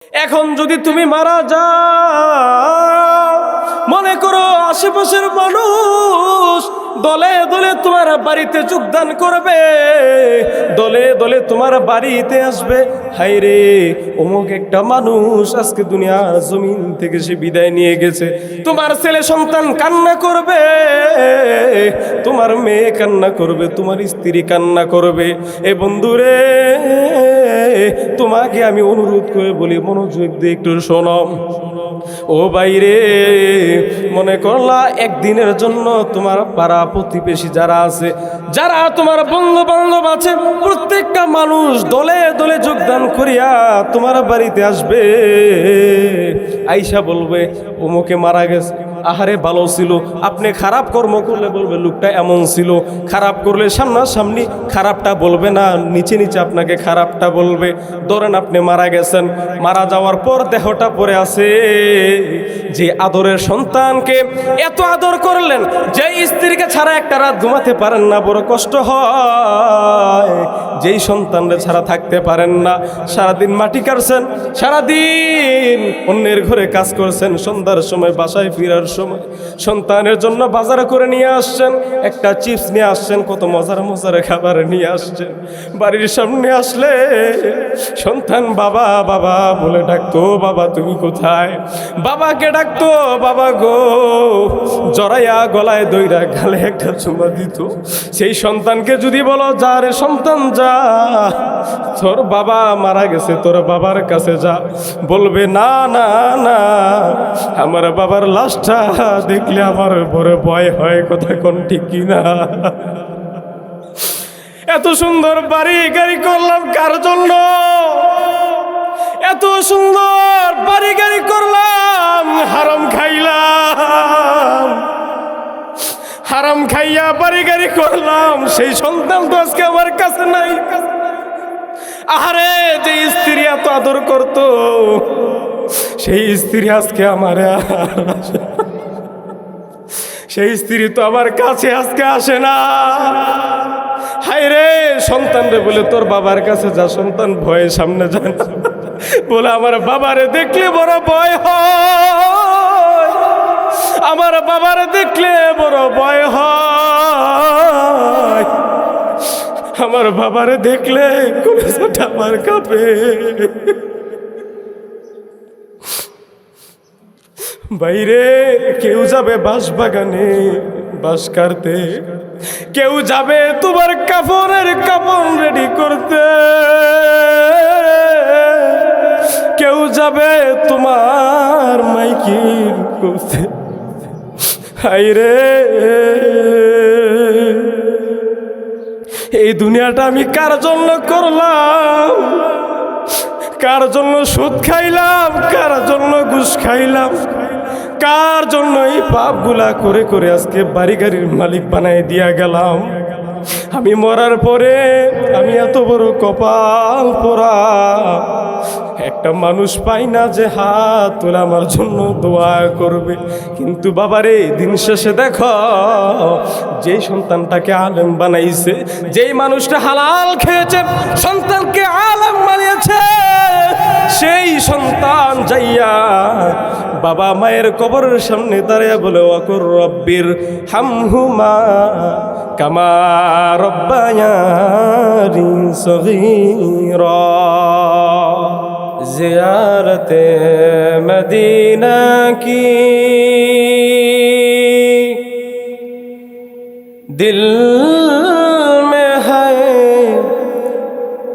এখন যদি তুমি মারা যাও, মনে করো আশেপাশের মানুষ দলে দলে তোমার বাড়িতে যোগদান করবে, দলে দলে তোমার বাড়িতে আসবে। হায়রে, অমুক একটা মানুষ আজকে দুনিয়ার জমিন থেকে সে বিদায় নিয়ে গেছে। তোমার ছেলে সন্তান কান্না করবে, তোমার মেয়ে কান্না করবে, তোমার স্ত্রী কান্না করবে। এ বন্ধুরে, তোমাকে আমি অনুরোধ করে বলি, মনোযোগ দিয়ে একটু শোনো। ও বাইরে, মনে করলা একদিনের জন্য তোমার পাড়া প্রতিবেশী যারা আছে, যারা তোমার বন্ধু বান্ধব আছে, প্রত্যেকটা মানুষ দলে দলে যোগদান করিয়া তোমার বাড়িতে আসবে। আইসা বলবে অমুকে মারা গেছে, আহারে ভালো ছিল। আপনি খারাপ কর্ম করলে বলবে লোকটা এমন ছিল, খারাপ করলে সামনাসামনি খারাপটা বলবে না, নিচে নিচে আপনাকে খারাপটা বলবে। ধরেন আপনি মারা গেছেন, মারা যাওয়ার পর দেহটা পড়ে আছে, যে আদরের সন্তানকে এত আদর করলেন, যে স্ত্রীকে ছাড়া একটা রাত ঘুমাতে পারেন না, বড় কষ্ট হয়, যেই সন্তানরা ছাড়া থাকতে পারেন না, সারাদিন মাটি কাটছেন, সারাদিন অন্যের ঘরে কাজ করছেন, সন্ধ্যার সময় বাসায় ফেরার সময় সন্তানের জন্য বাজার করে নিয়ে আসছেন, একটা চিপস নিয়ে আসছেন, কত মজার মজার খাবার নিয়ে আসছেন। বাড়ির সামনে আসলে সন্তান বাবা বাবা বলে ডাকতো, বাবা তুমি কোথায়? বাবাকে ডাকতো, বাবা গো, জড়াইয়া গলায় দইরা গালে একটা চুমা দিত। সেই সন্তানকে যদি বলো যা রে সন্তান যা, তোর বাবা মারা গেছে, তোর বাবার কাছে যা, বলবে না না না, আমার বাবার লাশটা দেখলে আমার বড় ভয় হয়। কথা কোন ঠিক কিনা? এত সুন্দর বাড়ি গাড়ি করলাম কার জন্য? এত সুন্দর বাড়ি গাড়ি করলাম, হারাম খাইলাম, হারাম খাইয়া বাড়ি গাড়ি করলাম, সেই সন্তান তো আজকে আমার কাছে নাই। আহারে, যে স্ত্রী এত আদর করতো, সেই স্ত্রী আজকে আমার, সেই স্ত্রী তো আমার কাছে আজকে আসে না। হায়রে, সন্তান রে বলে তোর বাবার কাছে যা, সন্তান ভয়ে সামনে যায় না, বলে আমার বাবারে দেখলে বড় ভয় হয়, আমার বাবারে দেখলে বড় ভয় হয়, আমার বাবারে দেখলে কলেজাটা আমার কাঁপে। বাইরে কেউ যাবে বাঁশ বাগানে বাঁশ কাটতে, কেউ যাবে তোমার কাপড়ের কাপড় রেডি করতে, কেউ যাবে তোমার মাইকিং করতে। হায়রে, এই দুনিয়াটা আমি কার জন্য করলাম? কার জন্য সুদ খাইলাম? কার জন্য ঘুষ খাইলাম? কার জন্য এই পাপগুলা করে করে আজকে বাড়ি গাড়ির মালিক বানাই দিয়া গেলাম? আমি মরার পরে আমি এত বড় কপাল পোড়া, একটা মানুষ পাই না যে হাত তুলে আমার জন্য দোয়া করবে। কিন্তু বাবারে, দিন শেষে দেখো, যেই সন্তানটাকে আলেম বানাইছে, যেই মানুষটা হালাল খেয়েছে, সন্তানকে আলেম বানিয়েছে, সেই সন্তান যাইয়া বাবা মায়ের কবরের সামনে দাঁড়িয়ে বলে ওয়াকুর রব্বির হামহুমা কামা রব্বায়ানি সগীরা। জিয়ারতে মদিনা কি দিল में है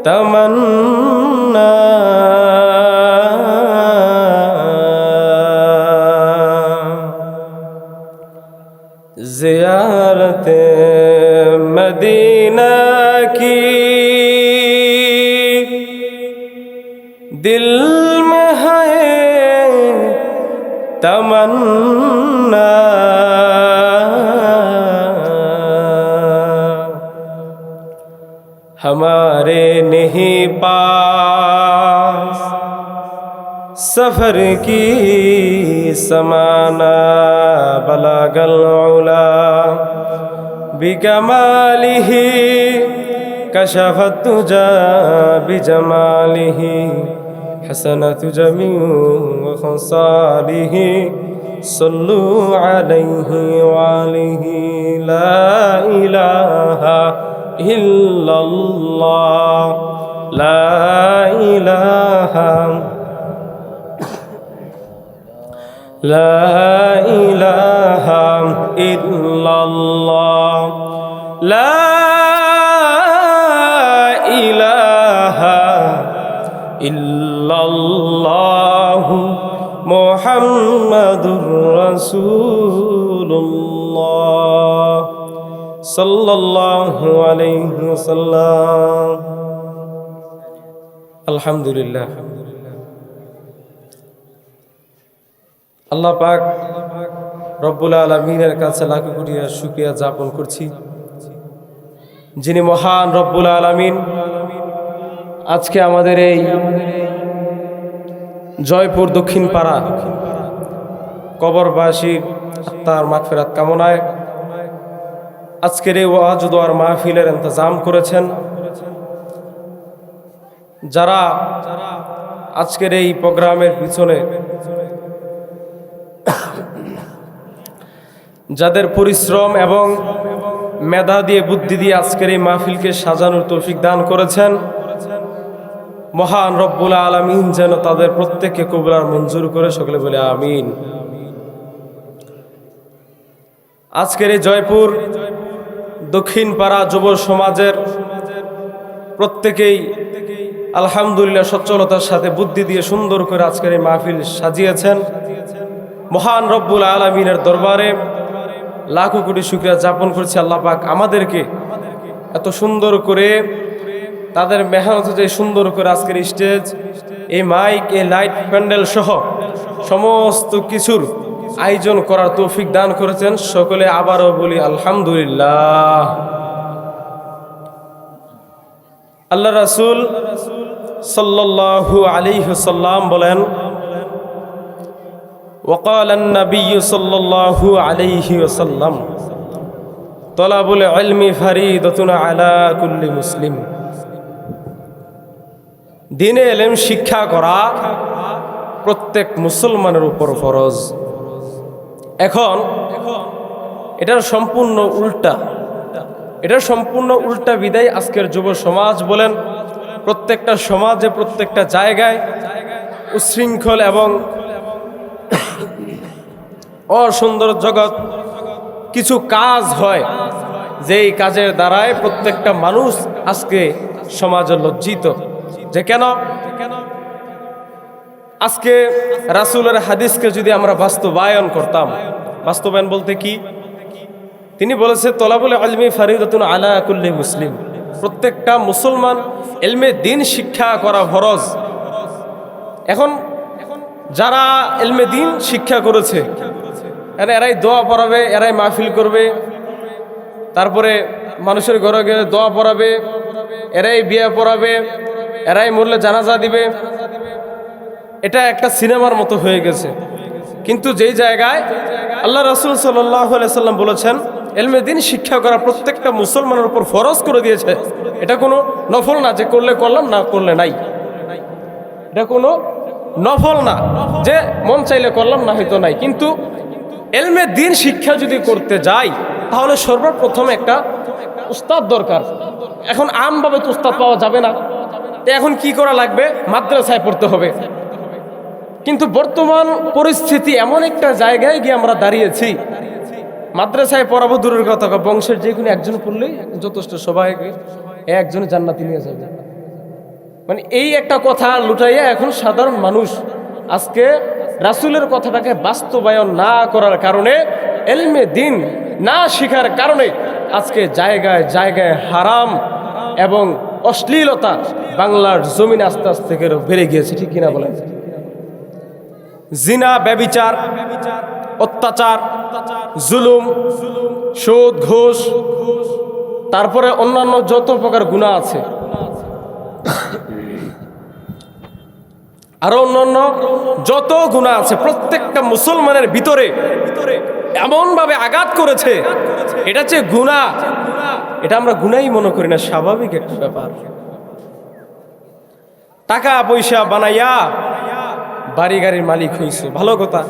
तमन्ना, ज़ियारते मदीना की दिल में है तमन्ना, हमारे नहीं पास सफर की समाना, बलागल उला बिकमालिही कशफत तुजा बिजमालिही حسنة جميع خصاله صلوا عليه وعليه لا إله إلا الله لا إله لا إله إلا الله لا إله إلا الله محمد رسول الله صلى الله عليه وسلم الحمد لله আল্লাহ পাক রব্বুল আলামিনের কাছে লাখ কোটি শুকরিয়া জ্ঞাপন করছি, যিনি মহান রব্বুল আলামিন আজকে আমাদের এই জয়পুর দক্ষিণ পাড়া কবরবাসীর আত্মার মাগফিরাত কামনায় আজকের এই ওয়াজ ও দোয়ার মাহফিলের ইন্তজাম করেছেন। যারা আজকের এই প্রোগ্রামের পিছনে যাদের পরিশ্রম এবং মেধা দিয়ে বুদ্ধি দিয়ে আজকের এই মাহফিলকে সাজানোর তৌফিক দান করেছেন, মহান রব্বুল আলামিন যেন তাদের প্রত্যেককে কবুল আর মঞ্জুর করে, সকলে বলে আমিন। আজকের এই জয়পুর দক্ষিণ পাড়া যুব সমাজের প্রত্যেকেই আলহামদুলিল্লাহ সচ্ছলতার সাথে বুদ্ধি দিয়ে সুন্দর করে আজকের এই মাহফিল সাজিয়েছেন। মহান রব্বুল আলামিনের দরবারে লাখো কোটি শুকরিয়া জ্ঞাপন করছি। আল্লাহ পাক আমাদেরকে এত সুন্দর করে তাদের মেহনত যে সুন্দর করে আজকের স্টেজ, এই মাইক, এই লাইট, প্যান্ডেল সহ সমস্ত কিছুর আয়োজন করার তৌফিক দান করেছেন। সকলে আবারও বলি আলহামদুলিল্লাহ। আল্লাহ রাসূল সাল্লাল্লাহু আলাইহি ওয়াসাল্লাম বলেন, وقال النبي صلى الله عليه وسلم طلب العلم فريضة على كل مسلم। দ্বীনে ইলম শিক্ষা করা প্রত্যেক মুসলমানের উপর ফরজ। এখন এটার সম্পূর্ণ উল্টা বিদায় আজকের যুব সমাজ বলেন, প্রত্যেকটা সমাজে প্রত্যেকটা জায়গায় উচ্ছৃঙ্খল এবং অসুন্দর জগৎ কিছু কাজ হয়, যেই কাজের দ্বারায় প্রত্যেকটা মানুষ আজকে সমাজে লজ্জিত। যে কেন আজকে রাসূলের হাদিসকে যদি আমরা বাস্তবায়ন করতাম, বাস্তবায়ন বলতে কি, তিনি বলেছে তলাবুল ইলমি ফরিদাতুন আলা কুল্লি মুসলিম, প্রত্যেকটা মুসলমান ইলমে দ্বীন শিক্ষা করা ফরজ। এখন যারা ইলমে দ্বীন শিক্ষা করেছে এরাই দোয়া পড়াবে, এরাই মাহফিল করবে, তারপরে মানুষের ঘরে গিয়ে দোয়া পড়াবে, এরাই বিয়ে পড়াবে, এরাই মরলে জানাজা দিবে। এটা একটা সিনেমার মতো হয়ে গেছে। কিন্তু যেই জায়গায় আল্লাহ রাসূল সাল্লাল্লাহু আলাইহি সাল্লাম বলেছেন ইলমে দ্বীন শিক্ষা করা প্রত্যেকটা মুসলমানের উপর ফরজ করে দিয়েছে। এটা কোনো নফল না যে করলে করলাম, না করলে নাই। এটা কোনো নফল না যে মন চাইলে করলাম, না হয়তো নাই। কিন্তু ইলমে দ্বীন শিক্ষা যদি করতে যাই তাহলে সর্বপ্রথম একটা উস্তাদ দরকার। এখন আমভাবে তো উস্তাদ পাওয়া যাবে না, এখন কি করা লাগবে, মাদ্রাসায় পড়তে হবে। কিন্তু বর্তমান পরিস্থিতি এমন একটা জায়গায় গিয়ে আমরা দাঁড়িয়েছি, মাদ্রাসায় পড়াবো দূরের কথা, বংশের যে কোনো একজন পড়লেই যথেষ্ট, সবাইকে একজনে জান্নাতি নিয়ে যাবে। মানে এই একটা কথা লুটাইয়া এখন সাধারণ মানুষ আজকে রাসূলের কথাটাকে বাস্তবায়ন না করার কারণে, ইলমে দ্বীন না শিখার কারণে আজকে জায়গায় জায়গায় হারাম এবং অশ্লীলতা বাংলার জমিনে আস্তে আস্তে বেড়ে গিয়েছে। ঠিক কিনা বলেন? জিনা, ব্যভিচার, অত্যাচার, জুলুম, সুদ, ঘুষ, তারপরে অন্যান্য যত প্রকার গুনাহ আছে, আরো অন্যান্য যত গুনাহ আছে, প্রত্যেকটা মুসলমানের ভিতরে এমন ভাবে আঘাত করেছে। এটা হচ্ছে গুনাহ, এটা আমরা গুনাহই মনে করি না, স্বাভাবিক একটা ব্যাপার। টাকা পয়সা বানাইয়া বাড়ি গাড়ির মালিক হইছো, ভালো কথা।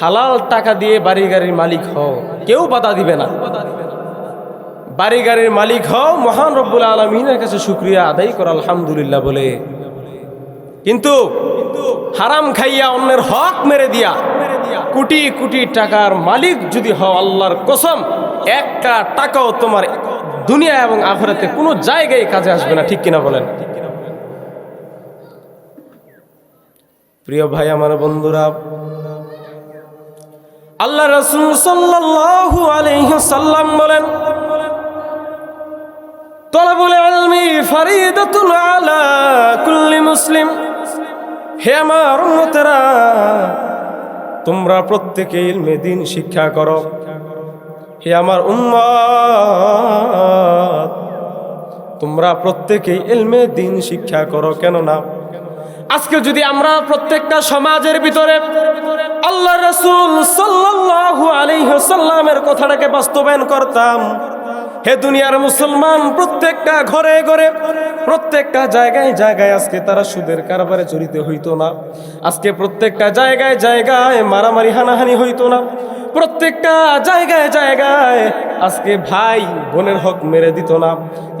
হালাল টাকা দিয়ে বাড়ি গাড়ির মালিক হও, কেউ বাধা দিবে না। বাড়ি গাড়ির মালিক হও, মহান রব্বুল আলামিনের কাছে শুকরিয়া আদায় করো আলহামদুলিল্লাহ বলে। কিন্তু হারাম খাইয়া অন্যের হক মেরে দিয়া কোটি কোটি টাকার মালিক যদি হও, আল্লাহর কসম একটা টাকাও তোমার দুনিয়া এবং আখিরাতে কোনো জায়গায় কাজে আসবে না, ঠিক কিনা বলেন? প্রিয় ভাই আমার বন্ধুরা, আল্লাহ রাসূল সাল্লাল্লাহু আলাইহি ওয়াসাল্লাম বলেন, তলাবুল ইলমি ফরিদাতুন আলা কুল্লি মুসলিম। হে আমার উম্মতেরা, তোমরা প্রত্যেকে ইলমে দ্বীন শিক্ষা করো। হে আমার উম্মত, তোমরা প্রত্যেকে ইলমে দ্বীন শিক্ষা করো। কেন না, আজকে যদি আমরা প্রত্যেকটা সমাজের ভিতরে আল্লাহ রাসূল সাল্লাল্লাহু আলাইহি ওয়াসাল্লামের কথাটাকে বাস্তবায়ন করতাম, হে দুনিয়ার মুসলমান, প্রত্যেকটা ঘরে ঘরে প্রত্যেকটা জায়গায় জায়গায় আজকে তারা সুদের কারবারে জড়িত হইতো না। আজকে প্রত্যেকটা জায়গায় জায়গায় মারামারি হানাহানি হইতো না। প্রত্যেকটা জায়গায় জায়গায় আজকে ভাই বোনের হক মেরে দিত না।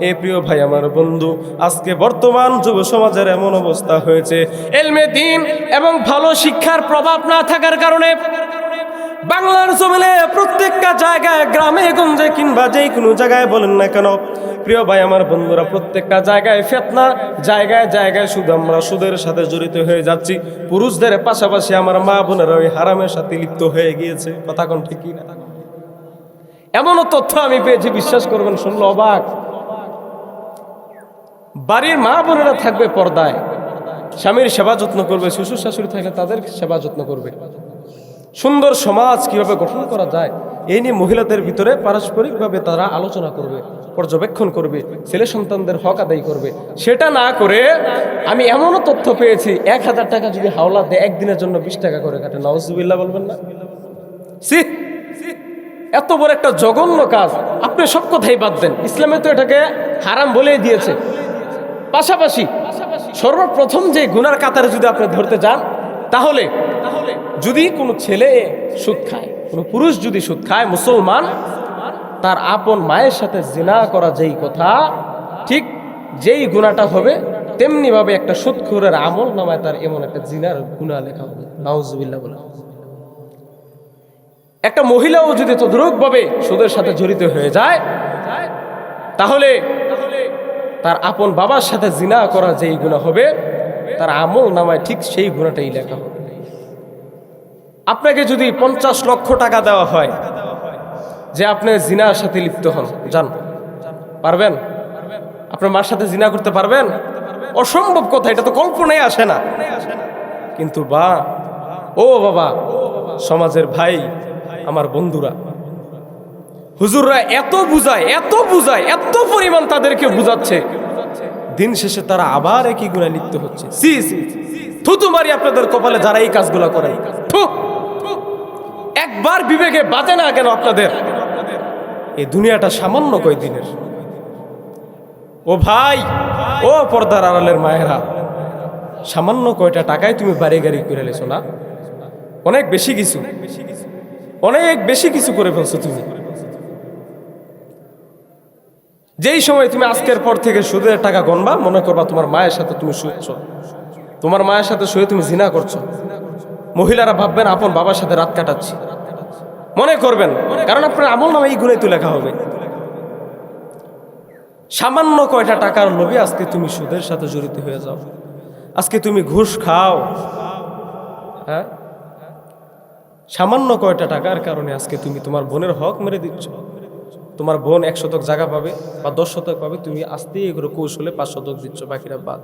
এ প্রিয় ভাই আমার বন্ধু, আজকে বর্তমান যুব সমাজের এমন অবস্থা হয়েছে, ইলমে দ্বীন এবং ভালো শিক্ষার প্রভাব না থাকার কারণে বাংলার জমিনে প্রত্যেকটা জায়গায়, গ্রামে গঞ্জে কিংবা যে কোনো জায়গায় বলেন না কেন, প্রিয় ভাই আমার বন্ধুরা, প্রত্যেকটা জায়গায় ফিতনা, জায়গায় জায়গায় শুধু আমরা সুদের সাথে জড়িত হয়ে যাচ্ছি। পুরুষদের পাশাপাশি আমার মা বোনেরা ওই হারামের সাথে লিপ্ত হয়ে গিয়েছে। কথা কোন ঠিক না? এমনও তথ্য আমি পেয়েছি, বিশ্বাস করবেন, শুনলে অবাক। বাড়ির মা বোনেরা থাকবে পর্দায়, স্বামীর সেবা যত্ন করবে, শ্বশুর শাশুড়ি থাকলে তাদের সেবা যত্ন করবে। সুন্দর সমাজ কিভাবে গঠন করা যায় এই নিয়ে মহিলাদের ভিতরে পারস্পরিকভাবে তারা আলোচনা করবে, পর্যবেক্ষণ করবে, ছেলে সন্তানদের হক আদায় করবে। সেটা না করে আমি এমনও তথ্য পেয়েছি, 1000 টাকা যদি হাওলা দেয় একদিনের জন্য 20 টাকা করে কাটে। নাউজুবিল্লাহ বলবেন না? এত বড় একটা জঘন্য কাজ। আপনি সব কথাই বাদ দেন, ইসলামে তো এটাকে হারাম বলেই দিয়েছে। পাশাপাশি সর্বপ্রথম যে গুনার কাতারে যদি আপনি ধরতে যান, তাহলে যদি কোনো ছেলে সুদ খায়, কোনো পুরুষ যদি সুদ খায়, মুসলমান, তার আপন মায়ের সাথে জিনা করা যেই কথা, ঠিক যেই গুনাহটা হবে তেমনি ভাবে একটা সুদখোরের আমল নামায় তার এমন একটা জিনার গুনাহ লেখা হবে। নাউজুবিল্লাহ বলে। একটা মহিলাও যদি তদ্রুপভাবে সুদের সাথে জড়িত হয়ে যায়, তাহলে তার আপন বাবার সাথে জিনা করা যেই গুনাহ হবে তার আমল নামায় ঠিক সেই গুনাহটাই লেখা হবে। আপনাকে যদি 50 লক্ষ টাকা দেওয়া হয় যে আপনি জিনার সাথে লিপ্ত হন, জান পারবেন? আপনার মার সাথে জিনা করতে পারবেন? অসম্ভব কথা, এটা তো কল্পনায় আসে না। কিন্তু ও বাবা, সমাজের ভাই আমার বন্ধুরা, হুজুররা এত বুঝায় এত পরিমাণ তাদেরকে বুঝাচ্ছে, দিন শেষে তারা আবার একই গুনাহ লিপ্ত হচ্ছে। থুতু মারি আপনাদের কপালে যারা এই কাজগুলো করে। একবার বিবেকে বাজে না কেন আপনাদের? এই দুনিয়াটা সামান্য কয়দিনের। ও ভাই, ও পর্দার আড়ালের মায়েরা, সামান্য কয়টা টাকায় তুমি বাড়ি গাড়ি করে লেছো না? অনেক বেশি কিছু করে ফেলছো তুমি। যেই সময় তুমি আজকের পর থেকে সুদের টাকা গণবা, মনে করবা তোমার মায়ের সাথে তুমি শুচ্ছ, তোমার মায়ের সাথে শুয়ে তুমি জিনা করছো। মহিলারা ভাববেন আপন বাবার সাথে রাত কাটাচ্ছি, মনে করবেন, কারণ আপনার আমল নামে এই গুনাই তো লেখা হবে। সামান্য কয়টা টাকার লোভে আজকে তুমি সুদের সাথে জড়িত হয়ে যাও, আজকে তুমি ঘুষ খাও। হ্যাঁ, সামান্য কয়টা টাকার কারণে আজকে তুমি তোমার বোনের হক মেরে দিচ্ছ। তোমার বোন 1 শতক জায়গা পাবে বা 10 শতক পাবে, তুমি আস্তে এগুলো কৌশলে 5 শতক দিচ্ছ, বাকিরা বাদ।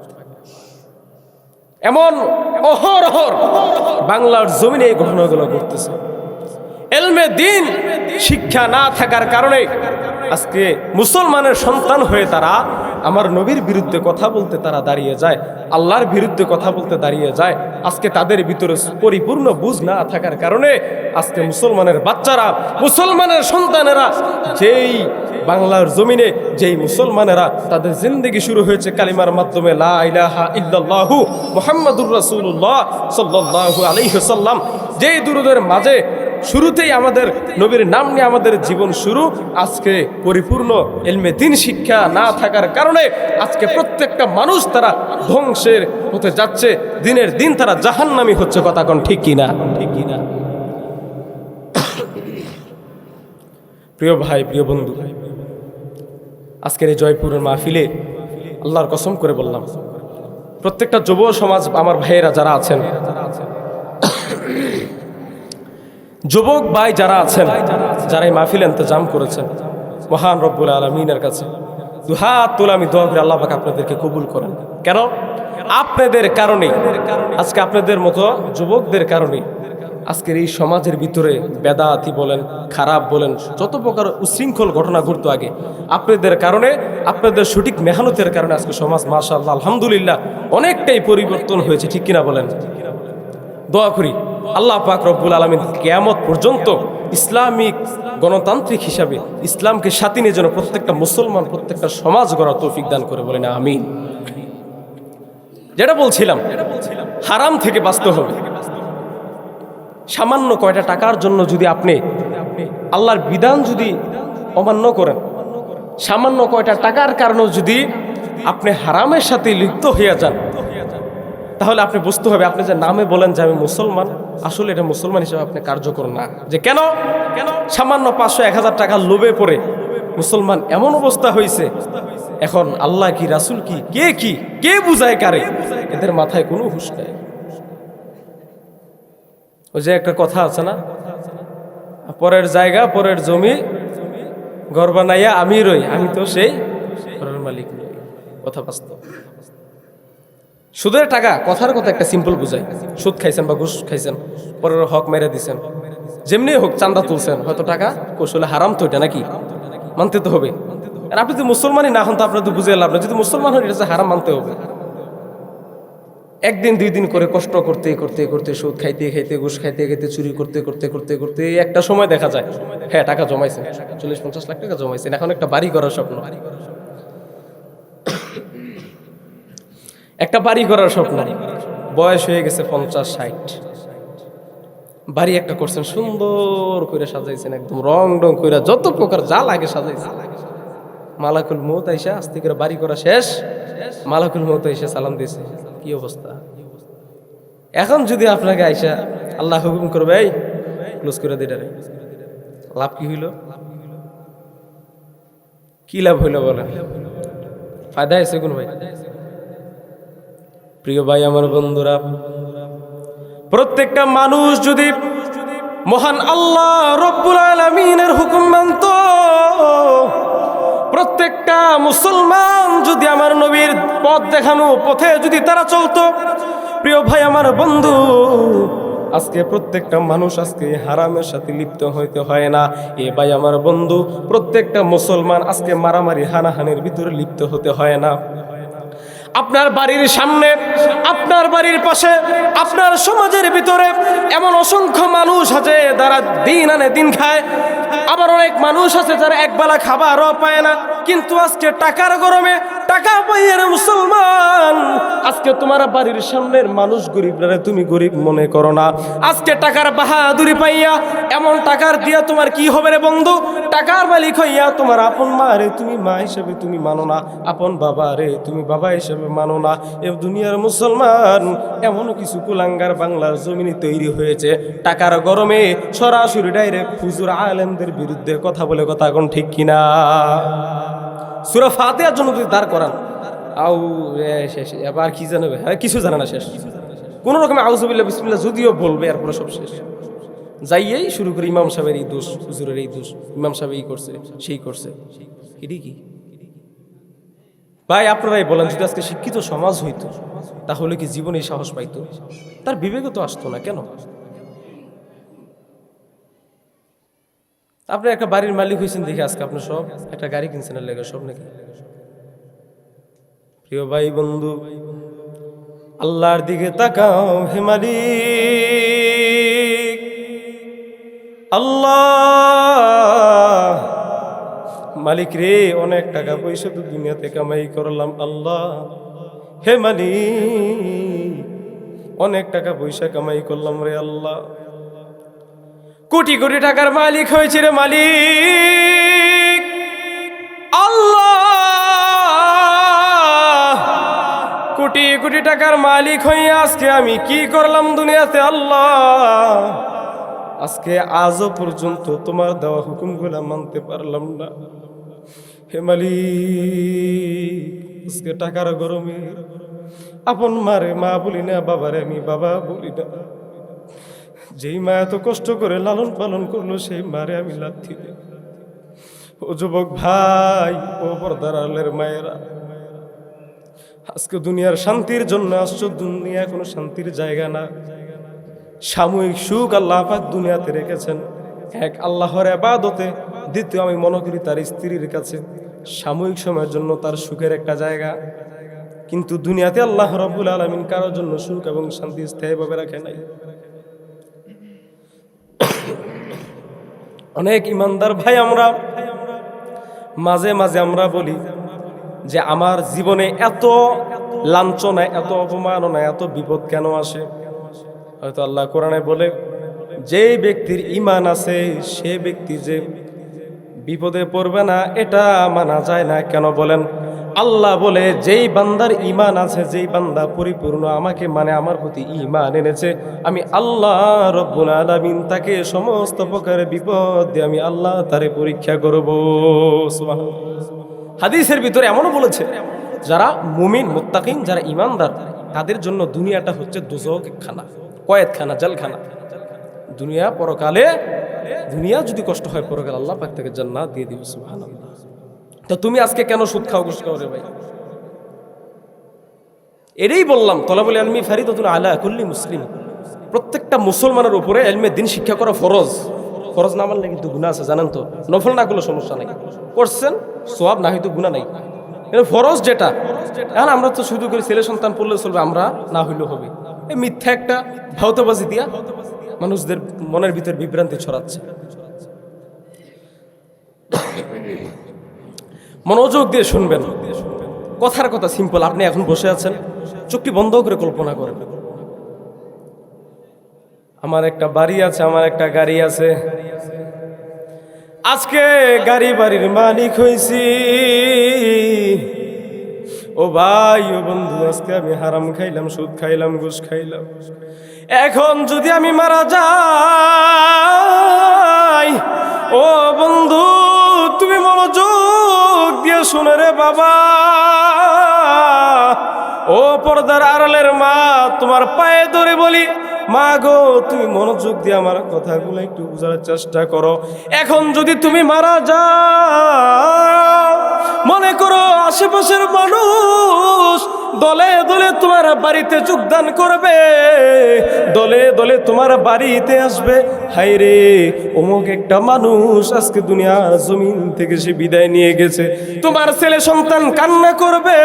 এমন অহরহ বাংলার জমিনে এই ঘটনাগুলো ঘটতেছে। এলমে দিন শিক্ষা না থাকার কারণে আজকে মুসলমানের সন্তান হয়ে তারা আমার নবীর বিরুদ্ধে কথা বলতে তারা দাঁড়িয়ে যায়, আল্লাহর বিরুদ্ধে কথা বলতে দাঁড়িয়ে যায়। আজকে তাদের ভিতরে পরিপূর্ণ বুঝ না থাকার কারণে আজকে মুসলমানের বাচ্চারা, মুসলমানের সন্তানেরা, যেই বাংলার জমিনে যেই মুসলমানেরা তাদের জিন্দেগি শুরু হয়েছে কালিমার মাধ্যমে, লা ইলাহা ইল্লাল্লাহু মুহাম্মাদুর রাসূলুল্লাহ সাল্লাল্লাহু আলাইহি ওয়াসাল্লাম, যেই দুরূদের মাঝে শুরুতেই আমাদের নবীর নাম নিয়ে আমাদের জীবন শুরু, আজকে পরিপূর্ণ ইলমে দ্বীন শিক্ষা না থাকার কারণে আজকে প্রত্যেকটা মানুষ তারা ধ্বংসের হতে যাচ্ছে, দিনের দিন তারা জাহান্নামী হচ্ছে। কথা কোন ঠিক কিনা? ঠিক কিনা? প্রিয় ভাই, প্রিয় বন্ধু, আজকের এই জয়পুরের মাহফিলে আল্লাহর কসম করে বললাম, প্রত্যেকটা যুব সমাজ আমার ভাইয়েরা যারা আছেন, যুবক ভাই যারা আছেন, যারা এই মাহফিল ইন্তজাম করেছেন, মহান রব্বুল আলামিনের কাছে দুহাত তুলে আমি দোয়া করি আল্লাহ পাক আপনাদেরকে কবুল করেন। কেন? আপনাদের কারণে, আজকে আপনাদের মতো যুবকদের কারণে আজকের এই সমাজের ভিতরে বেদাতি বলেন, খারাপ বলেন, যত প্রকার উশৃঙ্খল ঘটনা ঘটতো আগে, আপনাদের কারণে, আপনাদের সঠিক মেহনতের কারণে আজকে সমাজ মাশাআল্লাহ আলহামদুলিল্লাহ অনেকটাই পরিবর্তন হয়েছে। ঠিক কিনা বলেন? দোয়া করি আল্লাহ পাক রব্বুল আলামিন কিয়ামত পর্যন্ত ইসলামিক গণতান্ত্রিক হিসাবে ইসলামকে সাথে নিয়ে যেন প্রত্যেকটা মুসলমান, প্রত্যেকটা সমাজ গড়ার তৌফিক দান করে, বলেন আমিন। যেটা বলছিলাম, হারাম থেকে বাঁচতে হবে। সামান্য কয়টা টাকার জন্য যদি আপনি আল্লাহর বিধান যদি অমান্য করেন, সামান্য কয়টা টাকার কারণে যদি আপনি হারামের সাথে লিপ্ত হয়ে যান, তাহলে আপনি বুঝতে হবে, আপনি যে নামে বলেন যে আমি মুসলমান, আসলে এটা মুসলমান হিসেবে আপনি কার্যকর না। যে কেন? সামান্য 500-1000 টাকার লোভে পড়ে মুসলমান এমন অবস্থা হয়েছে, এখন আল্লাহ কি, রাসূল কি, কে বুঝায় কারে, এদের মাথায় কোনো হুঁশ নেই। ওই যে একটা কথা আছে না, পরের জায়গা পরের জমি ঘর বানাইয়া আমি রই, আমি তো সেই ঘরের মালিক নই। কথা বাস্তব। সুদের টাকা, কথার কথা একটা সিম্পল বুঝাই, সুদ খাইছেন বা ঘুষ খাইছেন, পরের হক মেরে দিছেন, যেমনি হোক চান্দা তুলছেন, হয়তো টাকা কৌশলে হারাম তো, এটা নাকি মানতে তো হবে। আর আপনি যদি মুসলমানই না হন তো আপনার তো বুঝে লাভ না, যদি মুসলমান হন এটা হারাম মানতে হবে। একদিন 2 দিন করে কষ্ট করতে করতে করতে, সুদ খাইতে খাইতে, ঘুষ খাইতে খাইতে, চুরি করতে করতে করতে করতে একটা সময় দেখা যায় হ্যাঁ টাকা জমাইছেন, 40-50 লাখ টাকা জমাইছেন, এখন একটা বাড়ি করার স্বপ্ন, একটা বাড়ি করার স্বপ্ন, বয়স হয়ে গেছে 50-60, বাড়ি একটা করছেন, সুন্দর করে সাজাইছেন, একদম রং করে যত প্রকার যা লাগে সাজাইছেন। মালাকুল মউত আইসা আস্তে করে বাড়ি করা শেষ, মালাকুল মউত আইসা সালাম দিয়েছে, কি অবস্থা। এখন যদি আপনাকে আইসা আল্লাহ হুকুম করবে এই ক্লোজ করে দিটারে, লাভ কি হইল? কি লাভ হইল বলেন? ফায়দা হয়েছে কোন ভাই? প্রিয় ভাই, আমার বন্ধুরা, প্রত্যেকটা মানুষ যদি মহান আল্লাহ রব্বুল আলামিনের হুকুম মানত, প্রত্যেকটা মুসলমান যদি আমার নবীর পথ দেখানো পথে যদি তারা চলতো, প্রিয় ভাই আমার বন্ধু, আজকে প্রত্যেকটা মানুষ আজকে হারামের সাথে লিপ্ত হইতে হয় না। এ ভাই আমার বন্ধু, প্রত্যেকটা মুসলমান আজকে মারামারি হানাহানির ভিতরে লিপ্ত হতে হয় না। আপনার বাড়ির সামনে, আপনার বাড়ির পাশে, আপনার সমাজের ভিতরে এমন অসংখ্য মানুষ আছে যারা দিন আনে দিন খায়, আবার অনেক মানুষ আছে যারা একবেলা খাবারও পায় না, কিন্তু আজকে টাকার গরমে, টাকা পাইয়ার মুসলমান, আজকে তোমার বাড়ির সামনের মানুষ গরিবরা তুমি গরিব মনে করো না। আজকে টাকার বাহাদুরি পাইয়া, এমন টাকার দিয়া তোমার কি হবে রে বন্ধু? টাকার মালিক হইয়া তোমার আপন মা রে তুমি মা হিসেবে তুমি মানো না, আপন বাবা রে তুমি বাবা হিসেবে মানো না। এ দুনিয়ার মুসলমান এমন কিছু কুলাঙ্গার বাংলার জমিনে তৈরি হয়েছে, টাকার গরমে সরাসরি ডাইরেক্ট হুজুর আলেমদের বিরুদ্ধে কথা বলে। কথা কোন ঠিক কিনা? সূরা ফাতিহার জন্য যদি দাঁড় করান, আউ শেষ, এবার কি জানবে? হ্যাঁ, কিছু জানে না, শেষ। কোন রকমে আউযুবিল্লাহ বিসমিল্লাহ যদিও বলবে, এরপরে সব শেষ। যাইয়েই শুরু করে ইমাম সাহেবের এই দোষ, হুজুরের এই দোষ, ইমাম সাহেব এই করছে, সেই করছে। এটি কি ভাই? আপনারাই বলেন, যদি আজকে শিক্ষিত সমাজ হইতো তাহলে কি জীবনে সাহস পাইতো? তার বিবেকে তো আসতো না। কেন? আপনি একটা বাড়ির মালিক হয়েছেন দেখে আজকে আপনি সব একটা গাড়ি কিনছেন এর লেগে সব নাকি? প্রিয় ভাই বন্ধু, আল্লাহর দিকে তাকাও হে মালিক। আল্লাহ মালিক রে, অনেক টাকা পয়সা তো দুনিয়াতে কামাই করলাম আল্লাহ। হে মালিক, অনেক টাকা পয়সা কামাই করলাম রে আল্লাহ, কোটি কোটি টাকার মালিক হয়েছে রে মালিক। আল্লাহ কোটি কোটি টাকার মালিক হইয়া আজকে আমি কি করলাম দুনিয়াতে আল্লাহ? আজকে আজও পর্যন্ত তোমার দেওয়া হুকুমগুলা মানতে পারলাম না। হে মালিক, আজকে টাকার গরমে আপন মারে মা বলি না, বাবারে আমি বাবা বলি না। যেই মা এত কষ্ট করে লালন পালন করলো সেই মারে আমি লাথি দিই। ও যুবক ভাই, ও পর্দার আলের মায়েরা, আজকে দুনিয়ার শান্তির জন্য আসছো, দুনিয়া কোনো শান্তির জায়গা না। সাময়িক সুখ আল্লাহ পাক দুনিয়াতে রেখেছেন, এক আল্লাহর ইবাদতে, দ্বিতীয় আমি মনে করি তার স্ত্রীর কাছে সাময়িক সময়ের জন্য তার সুখের একটা জায়গা। কিন্তু দুনিয়াতে আল্লাহ রাব্বুল আলামিন কারোর জন্য সুখ এবং শান্তি স্থায়ীভাবে রাখে নাই। অনেক ইমানদার ভাই আমরা মাঝে মাঝে আমরা বলি যে আমার জীবনে এত লাঞ্ছনা, এত অপমাননা, এত বিপদ কেন আসে? হয়তো আল্লাহ কোরআনে বলে, যেই ব্যক্তির ঈমান আছে সে ব্যক্তি যে বিপদে পড়বে না এটা মানা যায় না। কেন বলেন? আল্লাহ বলে, যেই বান্দার ঈমান আছে, যেই বান্দা পরিপূর্ণ আমাকে মানে আমার প্রতি ঈমান এনেছে, আমি আল্লাহ রব্বুল আলামিন তাকে সমস্ত প্রকারের বিপদ দিয়ে আমি আল্লাহ তারে পরীক্ষা করব। সুবহানাল্লাহ। হাদিসের ভিতরে এমনও বলেছে, যারা মুমিন মুত্তাকিন, যারা ঈমানদার, তাদের জন্য দুনিয়াটা হচ্ছে দোজখের খানা, কয়েদখানা, জেলখানা। দুনিয়া পরকালে, দুনিয়া যদি কষ্ট হয়, পরকালে আল্লাহ পাক তাকে জান্নাত দিয়ে দিবে। সুবহানাল্লাহ। তো তুমি আজকে কেন সুদ খাও, ঘুষ খাও রে ভাই? এটাই বললাম, তলাবুল ইলমি ফারিদাতুন আলা কুল্লি মুসলিম। প্রত্যেকটা মুসলমানের উপরে ইলমে দ্বীন শিক্ষা করা ফরজ। ফরজ না মানলে কিন্তু গুনাহ আছে, জানেন তো? নফল না করলে সমস্যা নাই, করছেন সওয়াব, না হয়তো গুনাহ নাই। ফরজ যেটা, এখন আমরা তো শুধু করে ছেলে সন্তান পড়লে চলবে, আমরা না হইলেও হবে, এই মিথ্যা একটা ভাওতাবাজি দিয়া মানুষদের মনের ভিতর বিভ্রান্তি ছড়াচ্ছে। মনোযোগ দিয়ে শুনবেন, কথার কথা সিম্পল। আপনি এখন বসে আছেন, চোখটি বন্ধ করে কল্পনা করেন, আমার একটা বাড়ি আছে, আমার একটা গাড়ি আছে, আজকে গাড়ি বাড়ির মালিক হইছি। ও ভাই, ও বন্ধু, আজকে আমি হারাম খাইলাম, সুদ খাইলাম, ঘুষ খাইলাম। এখন যদি আমি মারা যাই, ও বন্ধু তুমি মনোযোগ দিয়ে শুনে রে বাবা, ও পর্দার আড়ালের মা, তোমার পায়ে ধরে বলি, মা গো, তুমি মনোযোগ দিয়ে আমার কথাগুলো একটু বোঝার চেষ্টা করো। এখন যদি তুমি মারা যাও, মনে করো আশেপাশের মানুষ দলে দলে তোমার বাড়িতে যোগদান করবে, দলে দলে তোমার বাড়িতে আসবে, হায় রে অমুক একটা মানুষ আজকে দুনিয়ার জমিন থেকে সে বিদায় নিয়ে গেছে। তোমার ছেলে সন্তান কান্না করবে,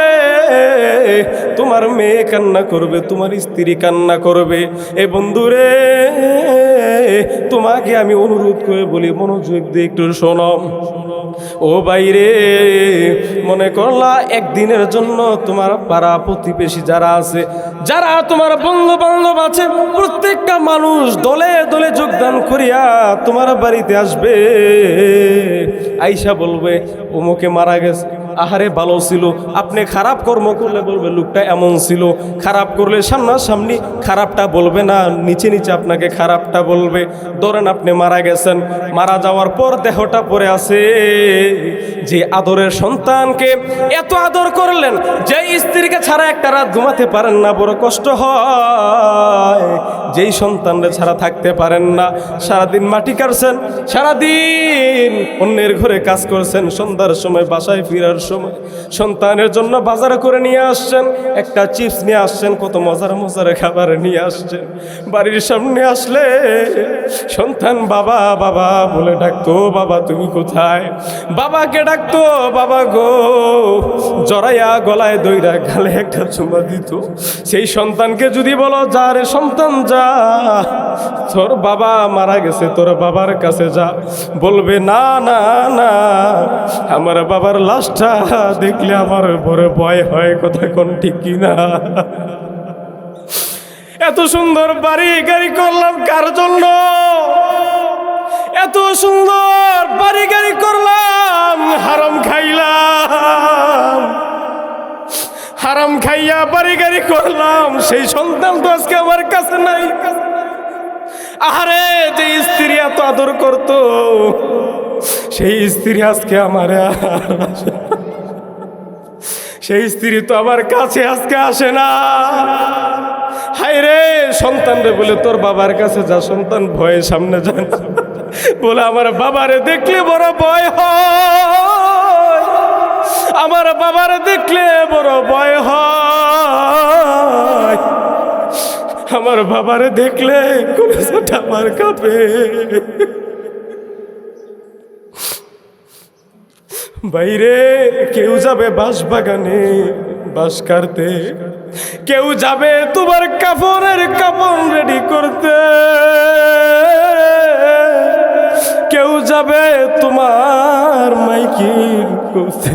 তোমার মেয়ে কান্না করবে, তোমার স্ত্রী কান্না করবে। এ বন্ধুরে, তোমাকে আমি অনুরোধ করে বলি, মনোযোগ দিয়ে একটু শোনো। ও বাইরে, মনে করলা একদিনের জন্য তোমার পাড়া প্রতিবেশী যারা আছে, যারা তোমার বন্ধু বান্ধব আছে, প্রত্যেকটা মানুষ দলে দলে যোগদান করিয়া তোমার বাড়িতে আসবে, আইসা বলবে অমুকে মারা গেছে, আহারে ভালো ছিল। আপনি খারাপ কর্ম করলে বলবে লোকটা এমন ছিল, খারাপ করলে সামনাসামনি খারাপটা বলবে না, নিচে নিচে আপনাকে খারাপটা বলবে। ধরেন আপনি মারা গেছেন, মারা যাওয়ার পর দেহটা পড়ে আছে, যে আদরের সন্তানকে এত আদর করলেন, যে স্ত্রীকে ছাড়া একটা রাত ঘুমাতে পারেন না, বড় কষ্ট হয়, যেই সন্তানরে ছাড়া থাকতে পারেন না, সারাদিন মাটি কাটছেন, সারাদিন অন্যের ঘরে কাজ করছেন, সন্ধ্যার সময় বাসায় ফেরার সময় সন্তানের জন্য বাজার করে নিয়ে আসছেন, একটা চিপস নিয়ে আসছেন, কত মজার মজার খাবার নিয়ে আসছেন। বাড়ির সামনে আসলে সন্তান বাবা বাবা বলে ডাকতো, বাবা তুমি কোথায়? বাবাকে ডাকতো, বাবা গো, জড়াইয়া গলায় দইরা গালে একটা চুমা দিত। সেই সন্তানকে যদি বলো যা রে সন্তান যা, তোর বাবা মারা গেছে, তোর বাবার কাছে যা, বলবে না না না, আমার বাবার লাশটা দেখলে আমার বড় ভয় হয়। কথা কোন ঠিক কিনা? এত সুন্দর বাড়ি গাড়ি করলাম কার জন্য? এত সুন্দর বাড়ি গাড়ি করলাম, হারাম খাইলাম, হারাম খাইয়া বাড়ি গাড়ি করলাম, সেই সন্তান তো আজকে আমার কাছে নাই। আরে যে স্ত্রী এত আদর করতো, সেই স্ত্রী আজকে আমার, সেই স্ত্রী তো আমার কাছে আজকে আসে না। হায় রে, সন্তান রে বলে তোর বাবার কাছে যা, সন্তান ভয়ে সামনে যায় না, বলে আমার বাবারে দেখলে বড় ভয় হয়, আমার বাবারে দেখলে বড় ভয় হয়, আমার বাবারে দেখলে কলেজাটা আমার কাঁপে। বাইরে কেউ যাবে বাঁশ বাগানে বাঁশ কাটতে, কেউ যাবে তোমার কাপড়ের কাপড় রেডি করতে, কেউ যাবে তোমার মাইকিং করতে।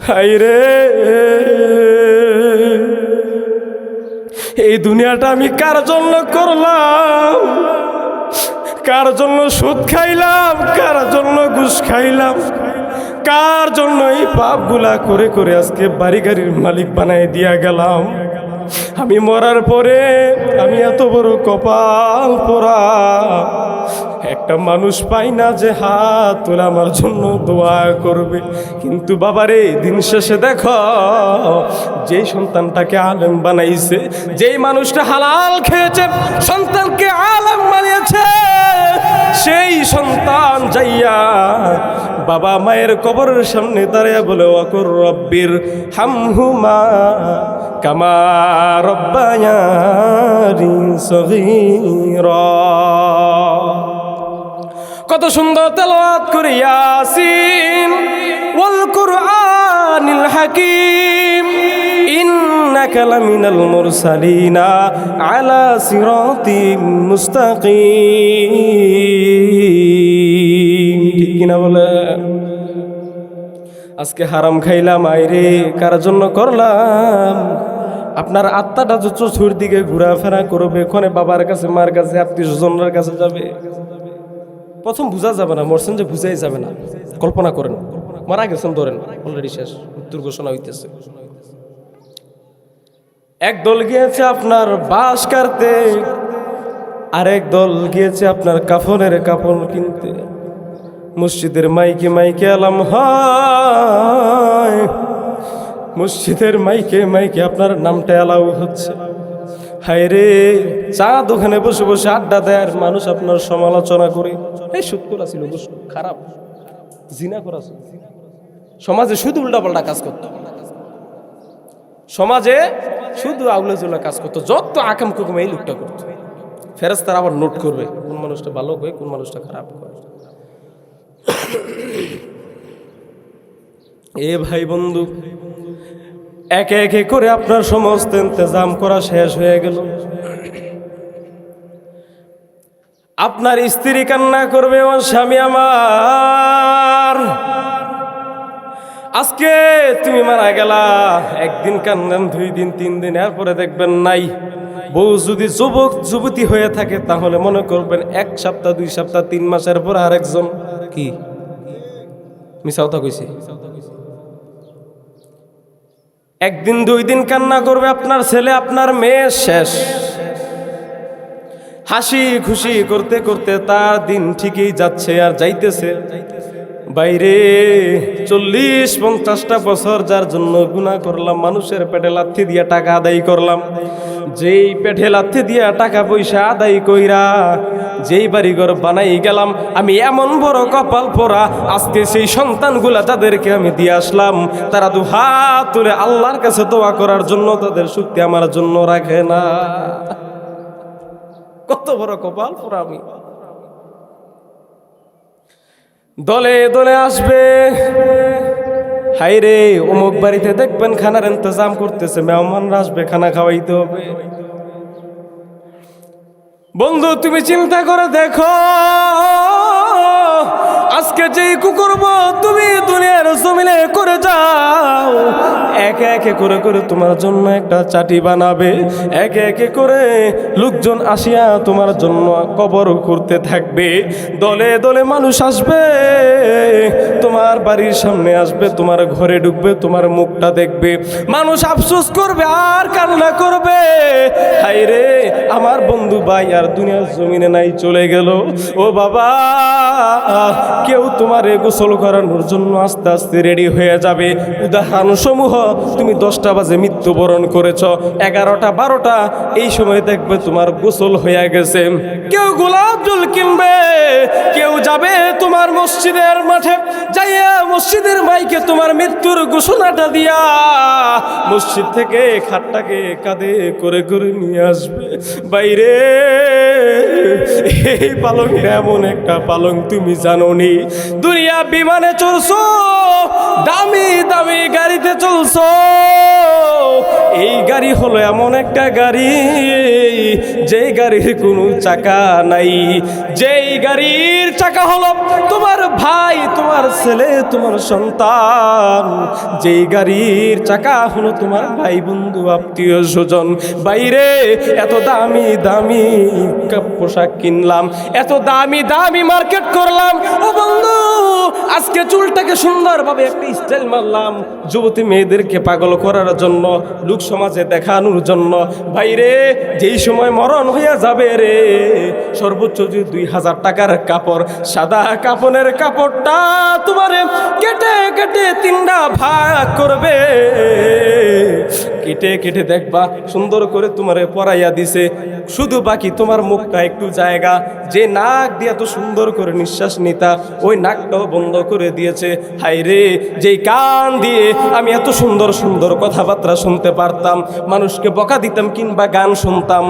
হায়রে, এই দুনিয়াটা আমি কার জন্য করলাম? কার জন্য সুদ খাইলাম? কার জন্য ঘুষ খাইলাম? কার জন্য এই পাপগুলা করে করে আজকে বাড়ি গাড়ির মালিক বানাই দিয়া গেলাম? আমি মরার পরে আমি এত বড় কপাল পোড়া, একটা মানুষ পাই না যে হাত তুলে আমার জন্য দোয়া করবে। কিন্তু বাবারে, দিন শেষে দেখো, যেই সন্তানটাকে আলেম বানাইছে, যেই মানুষটা হালাল খেয়েছে, সন্তানকে আলেম বানিয়েছে, সেই সন্তান যাইয়া বাবা মায়ের কবরের সামনে দাঁড়িয়ে বলে, ওয়াকুর রব্বির হামহুমা কামা রব্বায়ানি সগীরা। কত সুন্দর তেলাওয়াত করে ইয়াসিন ওয়াল কুরআনিল হাকীম, ইন্নাকা লামিনাল মুরসালিনা আলা সিরাতিম মুস্তাকিম। ঠিক কিনা বলে? আজকে হারাম খাইলাম, আইরে কার জন্য করলাম? আপনার আত্মাটা তো চতুর দিকে ঘোরাফেরা করবে, কোনে বাবার কাছে, মার কাছে, আত্মীয় স্বজনের কাছে যাবে। প্রথম বুঝা যাবে না, মরছেন যে বুঝাই যাবে না। কল্পনা করেন, মারা গেছেন, ধরেন অলরেডি শেষ, মৃত্যুর ঘোষণা হইতেছে। এক দল গিয়েছে আপনার বাঁশ কাটতে, আরেক দল গিয়েছে আপনার কাফনের কাপড় কিনতে। মসজিদের মাইকে মাইকে আলাম হয়, মসজিদের মাইকে মাইকে আপনার নামটা এলাও হচ্ছে। হায় রে, চা দোকানে বসে বসে আড্ডা দেয় আর মানুষ আপনার সমালোচনা করে, এই সুদ করা ছিল, খারাপ, জিনা করা ছিল। সমাজে শুধু উল্টাপাল্টা কাজ করত, সমাজে শুধু আউলাজুল্লা কাজ করতো, যত আকাম কুকুম এই লোকটা করতো। ফেরেশতারা আবার নোট করবে কোন মানুষটা ভালো হয়, কোন মানুষটা খারাপ হয়। এ ভাই বন্ধু, একে একে করে আপনার সমস্ত ইন্তজাম করা শেষ হয়ে গেল। আপনার স্ত্রী কান্না করবে, ও স্বামী আমার, আজকে তুমি মারা গেলা। একদিন কান্দেন, 2 দিন 3 দিন, এরপরে দেখবেন নাই। বউ যদি যুবক যুবতী হয়ে থাকে তাহলে মনে করবেন 1 সপ্তাহ 2 সপ্তাহ 3 মাসের পর আরেকজন। কি মিছা কথা কইছি? একদিন 2 দিন কান্না করবে আপনার ছেলে, আপনার মেয়ে, শেষ। হাসি খুশি করতে করতে তার দিন ঠিকই যাচ্ছে আর যাইতেছে। বাইরে 40-50টা বছর যার জন্য গুনাহ করলাম, মানুষের পেটে লাথি দিয়ে টাকা আদায় করলাম, যেই পেটে লাথি দিয়া টাকা পয়সা আদায় কইরা যেই বাড়িঘর বানাই গেলাম, আমি এমন বড় কপাল পোড়া, আজকে সেই সন্তানগুলা তাদেরকে আমি দিয়ে আসলাম, তারা দু হাত তুলে আল্লাহর কাছে দোয়া করার জন্য তাদের শক্তি আমার জন্য রাখে না। কত বড় কপাল পোড়া আমি। দলে দলে আসবে, হাইরে অমুক বাড়িতে দেখবেন খানার ইন্তজাম করতেছে, মেহমানরা আসবে, খানা খাওয়াইতে হবে। বন্ধু তুমি চিন্তা করে দেখো, আজকে যেই কুকুরব তুমি দুনিয়ার জমিনে করে যাও, একে একে করে করে তোমার জন্য একটা চাটি বানাবে, একে একে করে লোকজন আসিয়া তোমার জন্য কবর করতে থাকবে। দলে দলে মানুষ আসবে, তোমার বাড়ির সামনে আসবে, তোমার ঘরে ঢুকবে, তোমার মুখটা দেখবে, মানুষ আফসোস করবে আর কান্না করবে, হায়রে আমার বন্ধু ভাই আর দুনিয়ার জমিনে নাই, চলে গেল। ও বাবা, কেউ তোমারে গোসল করানোর জন্য আস্তে আস্তে রেডি হয়ে যাবে। উদাহরণ সমূহ, তুমি 10টা বাজে মৃত্যুবরণ করেছ, 11টা 12টা এই সময় দেখবে তোমার গোসল হয়ে গেছে। কেউ গোলাপ জল কিনবে, কেউ যাবে তোমার মসজিদের মাঠে, যাইয়া মসজিদের মাইকে তোমার মৃত্যুর ঘোষণাটা দিয়া মসজিদ থেকে খাটটাকে কাঁধে করে করে নিয়ে আসবে। বাইরে এই পালং এমন একটা পালং তুমি জানো নি, দুনিয়া বিমানে চলছো, দামি দামি গাড়িতে চলছো, এই গাড়ি হলো এমন একটা গাড়ি যেই গাড়ির কোনো চাকা নাই, যেই গাড়ির চাকা হলো তোমার ভাই, তোমার ছেলে, তোমার সন্তান, যেই গাড়ির চাকা হলো তোমার ভাই বন্ধু আত্মীয় স্বজন। বাইরে এত দামি দামি পোশাক কিনলাম, এত দামি দামি মার্কেট করলাম, ও বন্ধু আজকে চুলটাকে সুন্দরভাবে একটা স্টাইল মারলাম যুবতী মেয়েদেরকে পাগল করার জন্য, লোক সমাজে দেখানোর জন্য। ভাইরে যেই সময় মরণ হইয়া যাবে রে, সর্বোচ্চ যে 2000 টাকার কাপড়, সাদা কাপড়ের কাপড়টা তোমারে কেটে কেটে 3টা ভাগ করবে, কেটে কেটে দেখবা সুন্দর করে তোমারে পরাইয়া দিছে, শুধু বাকি তোমার মুখটা একটু জায়গা, যে নাক দিয়ে এত সুন্দর করে নিঃশ্বাস নিতা ওই নাকটাও বন্ধ করে দিয়েছে। হায়রে যেই কান দিয়ে আমি এত সুন্দর সুন্দর কথাবার্তা শুনতে পারতাম, মানুষকে বকা দিতাম কিংবা গান শুনতাম,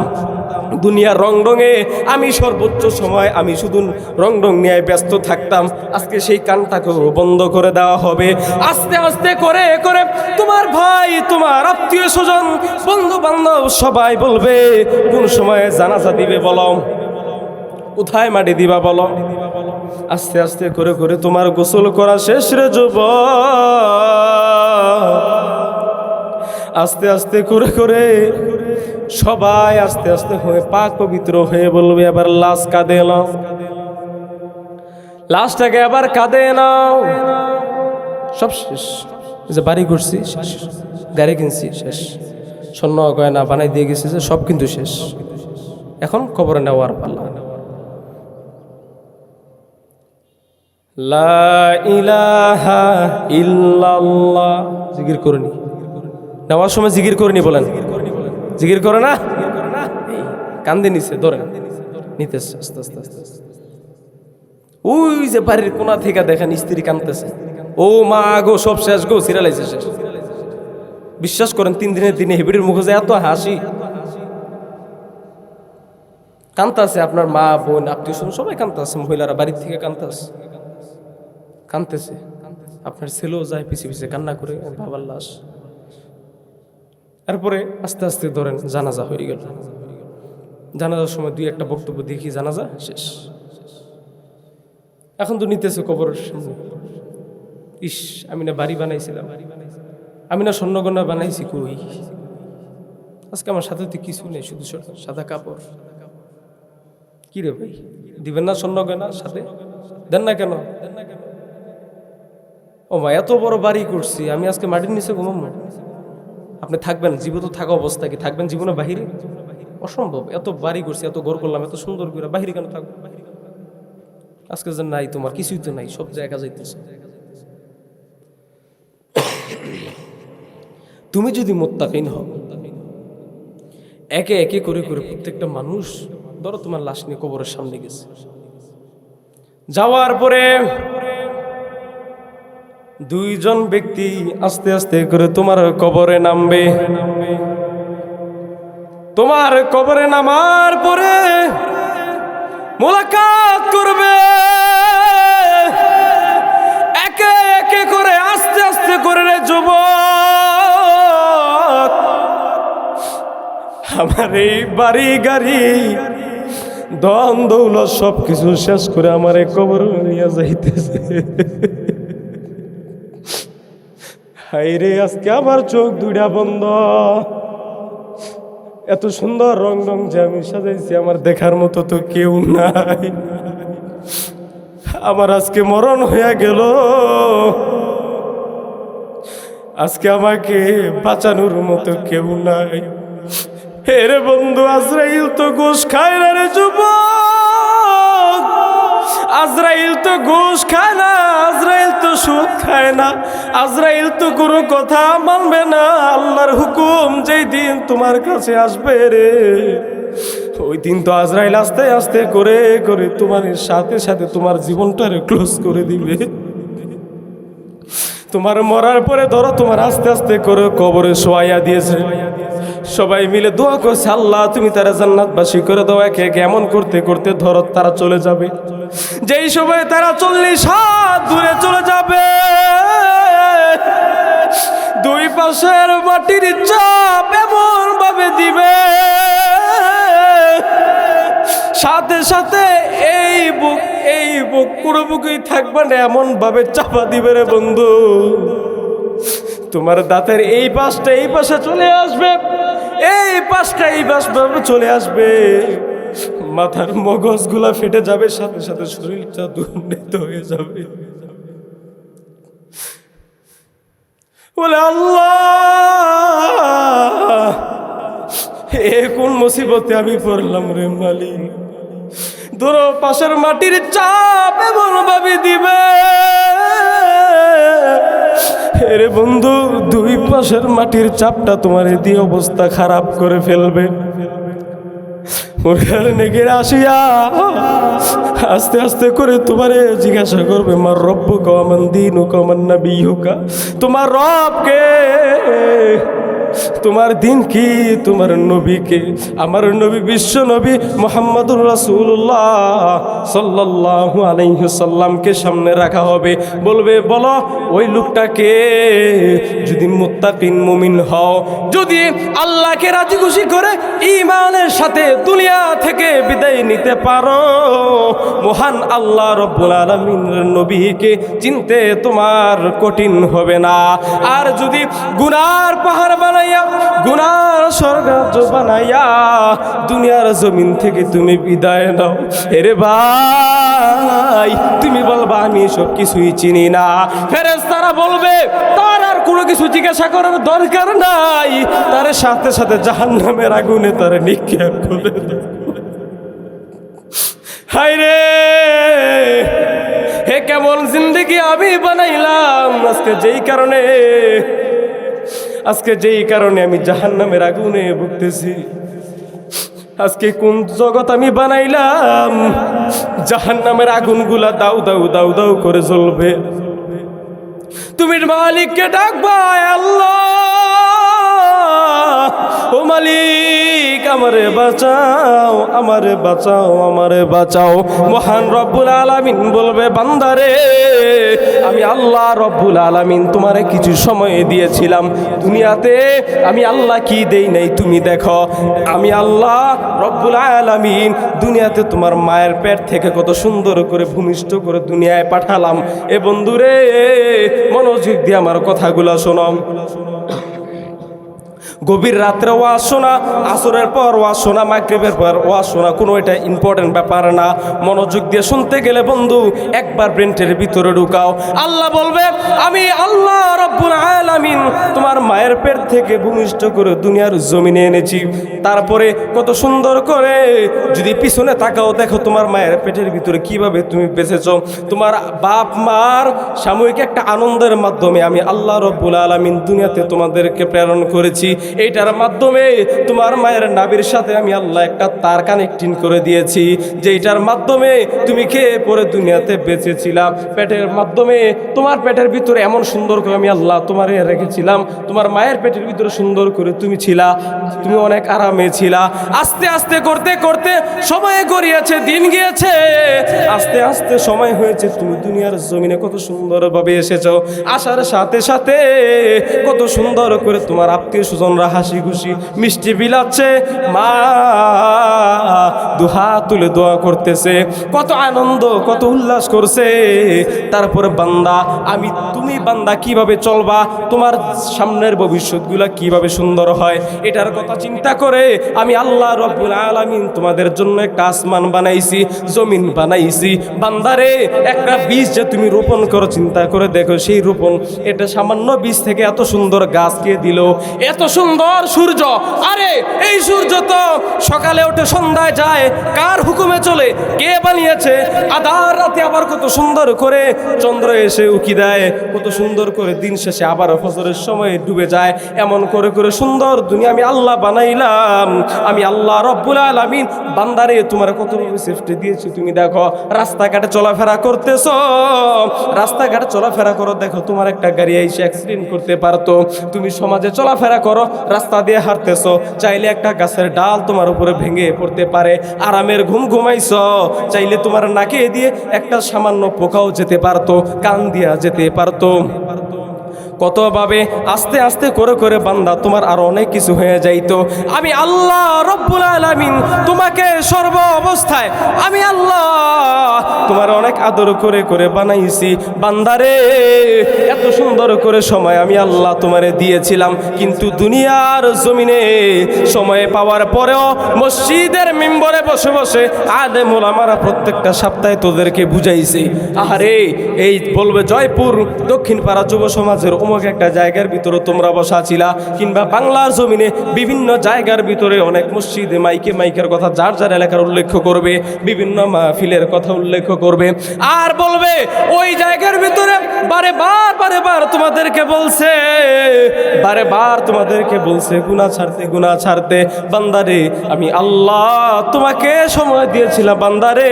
দুনিয়ার রং রঙে আমি সর্বোচ্চ সময় আমি শুধু রং রং নিয়ে ব্যস্ত থাকতাম, আজকে সেই কানটাকেও বন্ধ করে দেওয়া হবে। আস্তে আস্তে করে করে তোমার ভাই, তোমার আত্মীয় স্বজন, বন্ধু বান্ধব সবাই বলবে কোন সময়ে জানাজা দিবে বলো, কোথায় মাটি দিবা বলো। আস্তে আস্তে করে করে তোমার গোসল করা শেষ রে যুবক, আস্তে আস্তে করে করে সবাই আস্তে আস্তে হয়ে পাক পবিত্র হয়ে বলবে আবার লাশ কাঁদে নাও, লাশটাকে আবার কাঁদে নাও। সব শেষ, যে বাড়ি করছি শেষ, গাড়ি কিনছি শেষ, স্বর্ণ গয়না বানাই দিয়ে গেছি যে সব কিন্তু শেষ, এখন কবরে নেওয়ার পালা। লা ইলাহা ইল্লাল্লাহ জিকির করনি, নেওয়ার সময় জিকির করনি বলেন, জিকির করে না, কান্দে নিছে ধরে নিতেছে আস্তে আস্তে আস্তে। ওই যে বাড়ির কোনা থেকে দেখেন স্ত্রী কান্দতেছে, ও মা গো সব শেষ গো, সিরিয়ালাইছে শেষ। বিশ্বাস করেন 3 দিনের দিনে হেবির মুখে যে এত হাসি, কান্দতেছে আপনার মা বোন আত্মীয় স্বজন সবাই কান্দতেছে, মহিলারা বাড়ির থেকে কান্দতেছে, আপনার ছেলেও যায় পিছিয়ে পিছিয়ে কান্না করে বাবার লাশ। এরপরে আস্তে আস্তে ধরেন জানাজা হয়ে গেল, জানাজার সময় 2-1টা বক্তব্য দেখি জানাজা শেষ। এখন তো নিতেছে কবরের সামনে, ইস আমি না বাড়ি বানাইছিলাম, আমি না স্বর্ণগণা বানাইছি, কই আজকে আমার সাথে তো কিছু নেই, শুধু সাদা কাপড়। কি রে ভাই দিবেন না স্বর্ণগণা সাথে, দেন না কেন? ও মা এত বড় বাড়ি করছি আমি, আজকে মাটির নিচে ঘুমাবো? আপনি থাকবেন জীবিত থাকা অবস্থা কি থাকবেন জীবনে বাহিরে? অসম্ভব। এত বাড়ি করছি, এত ঘর করলাম, এত সুন্দর করে বাহিরে কেন থাকবো? আজকে যে নাই তোমার কিছুই তো নাই, সব জায়গা যাইতেছে। তুমি যদি মুত্তাকিন হও, একে একে করে করে প্রত্যেকটা মানুষ ধরো তোমার লাশ নিয়ে কবরের সামনে গেছে। যাওয়ার পরে দুইজন ব্যক্তি আস্তে আস্তে করে তোমার কবরে নামবে। তোমার কবরে নামার পরে মোলাকাত করবে। একে একে করে আস্তে আস্তে করে রে যুবক, আমার এই বাড়ি গাড়ি ধন দৌলত সবকিছু শেষ করে আমার এই কবর নিয়ে যাইতেছে। হাইরে আজকে আমার চোখ দুইটা বন্ধ। এত সুন্দর রং রং যে আমি সাজাইছি আমার দেখার মতো তো কেউ নাই। আমার আজকে মরণ হয়ে গেল। আজকে আমাকে বাঁচানোর মতো কেউ নাই। হে রে বন্ধু, আজরাইল তো ঘুষ খায় না রে যুবক। আজরাইল তো ঘুষ খায় না, আজরাইল তো সুদ খায় না, আজরাইল তো কোনো কথা মানবে না। আল্লাহর হুকুম যেই দিন তোমার কাছে আসবে রে, ওই দিন তো আজরাইল আস্তে আস্তে করে করে তোমার সাথে সাথে তোমার জীবনটারে ক্লোজ করে দিবে। তোমার মরার পরে ধরো তোমার আস্তে আস্তে করে কবরে শোয়াইয়া দিয়েছে। সবাই মিলে দোয়া করছে, আল্লাহ তুমি তারা জান্নাতবাসী করে দাও। একে একে এমন করতে করতে ধরো তারা চলে যাবে। যেই সময় তারা 40 হাত দূরে চলে যাবে, দুই পাশের মাটির চাপ এমন ভাবে দিবে, সাথে সাথে এই বুক পুরো বুকই থাকবে না, এমন ভাবে চাপা দিবে রে বন্ধু। তোমার দাঁতের এই পাশটা এই পাশে চলে আসবে, এই পাশটা এই পাশ চলে আসবে, মাথার মগজগুলা ফেটে যাবে, সাথে সাথে শরীরটা দুর্নীত হয়ে যাবে। বলে আল্লাহ, এ কোন মুসিবতে আমি পড়লাম রে মালিক। ধরো পাশের মাটির চাপ এমন ভাবে দিবে রে বন্ধু, দুই পাশের মাটির চাপটা তোমার দিয়ে অবস্থা খারাপ করে ফেলবে। ওর কারণে গিয়ে আসিয়া আস্তে আস্তে করে তোমারে জিজ্ঞাসা করবে, মার রব্বু কমান দিন ও কমান নবী হুকা, তোমার রবকে, তোমার দিন কি, তোমার নবীকে। আমার নবী বিশ্ব নবী মুহাম্মদুর রাসূলুল্লাহ সাল্লাল্লাহু আলাইহি সাল্লামকে সামনে রাখা হবে। বলবে, বলো ওই লোকটাকে, যদি মুত্তাকিন মুমিন হও, যদি আল্লাহকে রাজি খুশি করে ঈমানের সাথে দুনিয়া থেকে বিদায় নিতে পারো, মহান আল্লাহ রব্বুল আলামিনের নবীকে চিনতে তোমার কঠিন হবে না। আর যদি গুনার পাহাড় বানাইয়া, গুনার স্বর্গরাজ্য বানাইয়া দুনিয়ার জমিন থেকে তুমি বিদায় নাও, এরে ভাই তুমি বলবা আমি সব কিছুই চিনি না। ফেরেশতারা বলবে তার আর কোনো কিছু জিজ্ঞাসা করার দরকার নাই, তার সাথে সাথে জাহান্নামের আগুনে তার নিক্ষেপ করে দাও। হায় রে, হে কেমন জিন্দেগি আমি বানাইলাম আজকে যেই কারণে আমি জাহান্নামের আগুনে ভুগতেছি। আজকে কোন জগৎ আমি বানাইলাম, জাহান্নামের আগুনগুলা দাউ দাউ দাউ দাউ করে জ্বলবে। তুমি মালিককে ডাকবা, আল্লাহ ও মালিক আমারে বাঁচাও, আমারে বাঁচাও, আমারে বাঁচাও। মহান রব্বুল আলামিন বলবে, বান্দারে আমি আল্লাহ রব্বুল আলামিন তোমারে কিছু সময় দিয়েছিলাম দুনিয়াতে, আমি আল্লাহ কি দেই নাই তুমি দেখো। আমি আল্লাহ রব্বুল আলামিন দুনিয়াতে তোমার মায়ের পেট থেকে কত সুন্দর করে ভূমিষ্ঠ করে দুনিয়ায় পাঠালাম। এ বন্ধুরে মনোযোগ দিয়ে আমার কথাগুলো শোনো। গভীর রাত্রে ওয়াজ শোনা, আসরের পর ওয়াজ শোনা, মাগরিবের পর ওয়াজ শোনা, কোনো এটা ইম্পর্টেন্ট ব্যাপার না। মনোযোগ দিয়ে শুনতে গেলে বন্ধু একবার ব্রেনটের ভিতরে ঢুকাও। আল্লাহ বলবে, আমি আল্লাহ রব্বুল আলামিন তোমার মায়ের পেট থেকে ভূমিষ্ঠ করে দুনিয়ার জমিনে এনেছি। তারপরে কত সুন্দর করে যদি পিছনে তাকাও, দেখো তোমার মায়ের পেটের ভিতরে কিভাবে তুমি বেঁচেছো। তোমার বাপ মার সাময়িক একটা আনন্দের মাধ্যমে আমি আল্লাহ রব্বুল আলামিন দুনিয়াতে তোমাদেরকে প্রেরণ করেছি। এইটার মাধ্যমে তোমার মায়ের নাভির সাথে আমি আল্লাহ একটা তার কানেক্টিং করে দিয়েছি, যেইটার মাধ্যমে তুমি খেয়ে পরে দুনিয়াতে বেঁচেছিলা। পেটের মাধ্যমে তোমার পেটের ভিতরে এমন সুন্দর করে আমি আল্লাহ তোমারে রেখেছিলাম, তোমার মায়ের পেটের ভিতরে সুন্দর করে তুমি ছিলা, তুমি অনেক আরামে ছিলা। আস্তে আস্তে করতে করতে সময় গড়িয়েছে, দিন গিয়েছে, আস্তে আস্তে সময় হয়েছে, তুমি দুনিয়ার জমিনে কত সুন্দরভাবে এসেছো। আসার সাথে সাথে কত সুন্দর করে তোমার আত্মীয় স্বজনরা হাসি খুশি মিষ্টি বিলাচ্ছে, মা দুহাত তুলে দোয়া করতেছে, কত আনন্দ কত উল্লাস করছে। তারপরে বান্দা আমি তুমি বান্দা কিভাবে চলবা, তোমার সামনের ভবিষ্যৎগুলা কিভাবে সুন্দর হয়, এটার কথা চিন্তা করে আমি আল্লাহ রব্বুল আলামিন তোমাদের জন্য একটা আসমান বানাইছি, জমিন বানাইছি। বান্দারে একটা বীজ যে তুমি রোপণ করো, চিন্তা করে দেখো সেই রোপণ, এটা সামান্য বীজ থেকে এত সুন্দর গাছ কে দিল, এত সুন্দর সূর্য। আরে এই সূর্য তো সকালে ওঠে সন্ধ্যায় যায়, কার হুকুমে চলে, কে বানিয়েছে? আধার রাতে আবার কত সুন্দর করে চন্দ্র এসে উকি দেয়, কত সুন্দর করে দিন শেষে আবার ফজরের সময় ডুবে যায়। এমন করে করে সুন্দর দুনিয়া আমি আল্লাহ বানাইলাম। আমি আল্লাহ রব্বুল আলামিন বান্দারে তোমার কত সেফটি দিয়েছি। তুমি দেখো রাস্তাঘাটে চলাফেরা করতেছো, রাস্তাঘাটে চলাফেরা করো, দেখো তোমার একটা গাড়ি এসে অ্যাক্সিডেন্ট করতে পারতো। তুমি সমাজে চলাফেরা করো, রাস্তা দিয়ে হাঁটতেছো, চাইলে একটা গাছের ডাল তোমার উপরে ভেঙে পড়তে পারে। আরামের ঘুম ঘুমাইছো, চাইলে তোমার নাকে দিয়ে একটা সামান্য পোকাও যেতে পারতো, কান দিয়া যেতে পারতো। কতভাবে আস্তে আস্তে করে করে বান্দা তোমার আরো অনেক কিছু হয়ে যাইতো। আমি আল্লাহ রব্বুল আলামিন তোমাকে সর্ব অবস্থায় আমি আল্লাহ তোমার অনেক আদর করে করে বানাইছি। বান্দারে এত সুন্দর করে সময় আমি আল্লাহ তোমারে দিয়েছিলাম, কিন্তু দুনিয়ার জমিনে সময় পাওয়ার পরেও মসজিদের মিম্বরে বসে বসে আলেম ওলামারা প্রত্যেকটা সপ্তাহে তোদেরকে বুঝাইছে। আরে এই বলবে জয়পুর দক্ষিণ পাড়া যুব সমাজের অমুক একটা জায়গার ভিতরে তোমরা বসা ছিলা, কিংবা বাংলার জমিনে বিভিন্ন জায়গার ভিতরে অনেক মসজিদে মাইকের কথা যার যার এলাকার উল্লেখ করবে, বিভিন্ন মাহফিলের কথা উল্লেখ করবে, আর বলবে ওই জায়গার ভিতরে বারে বার তোমাদেরকে বলছে, বারে বার তোমাদেরকে বলছে গুনাহ ছাড়তে। বান্দারে আমি আল্লাহ তোমাকে সময় দিয়েছিলাম, বান্দারে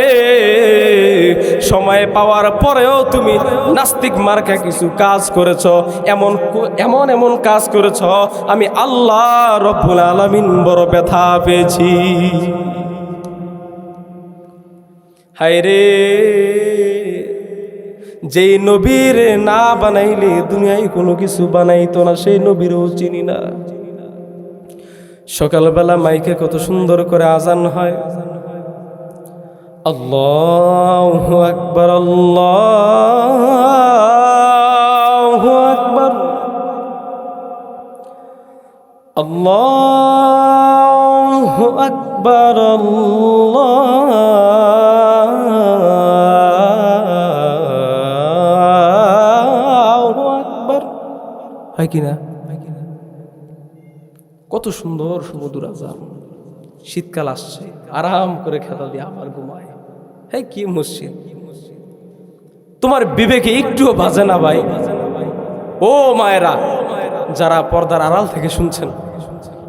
সময় পাওয়ার পরেও তুমি নাস্তিক মার্কা কিছু কাজ করেছ, এমন কাজ করেছ, আমি আল্লাহ রব্বুল আলামিন বড় ব্যথা পেয়েছি। হায়রে যেই নবীর না বানাইলে দুনিয়ায় কোনো কিছু বানাইতো না, সেই নবীরও চিনি না। সকালবেলা মাইকে কত সুন্দর করে আজান হয়, আল্লাহু আকবার আল্লাহু আকবার আল্লাহু আকবার আল্লাহু আকবার, হয় কিনা? কত সুন্দর সুমধুর আজান। শীতকাল আসছে, আরাম করে খেলা দিয়ে আবার ঘুমায়। হ্যাঁ, কি মসজিদ! তোমার বিবেকে একটুও বাজে না ভাই? ও মায়েরা, যারা পর্দার আড়াল থেকে শুনছেন,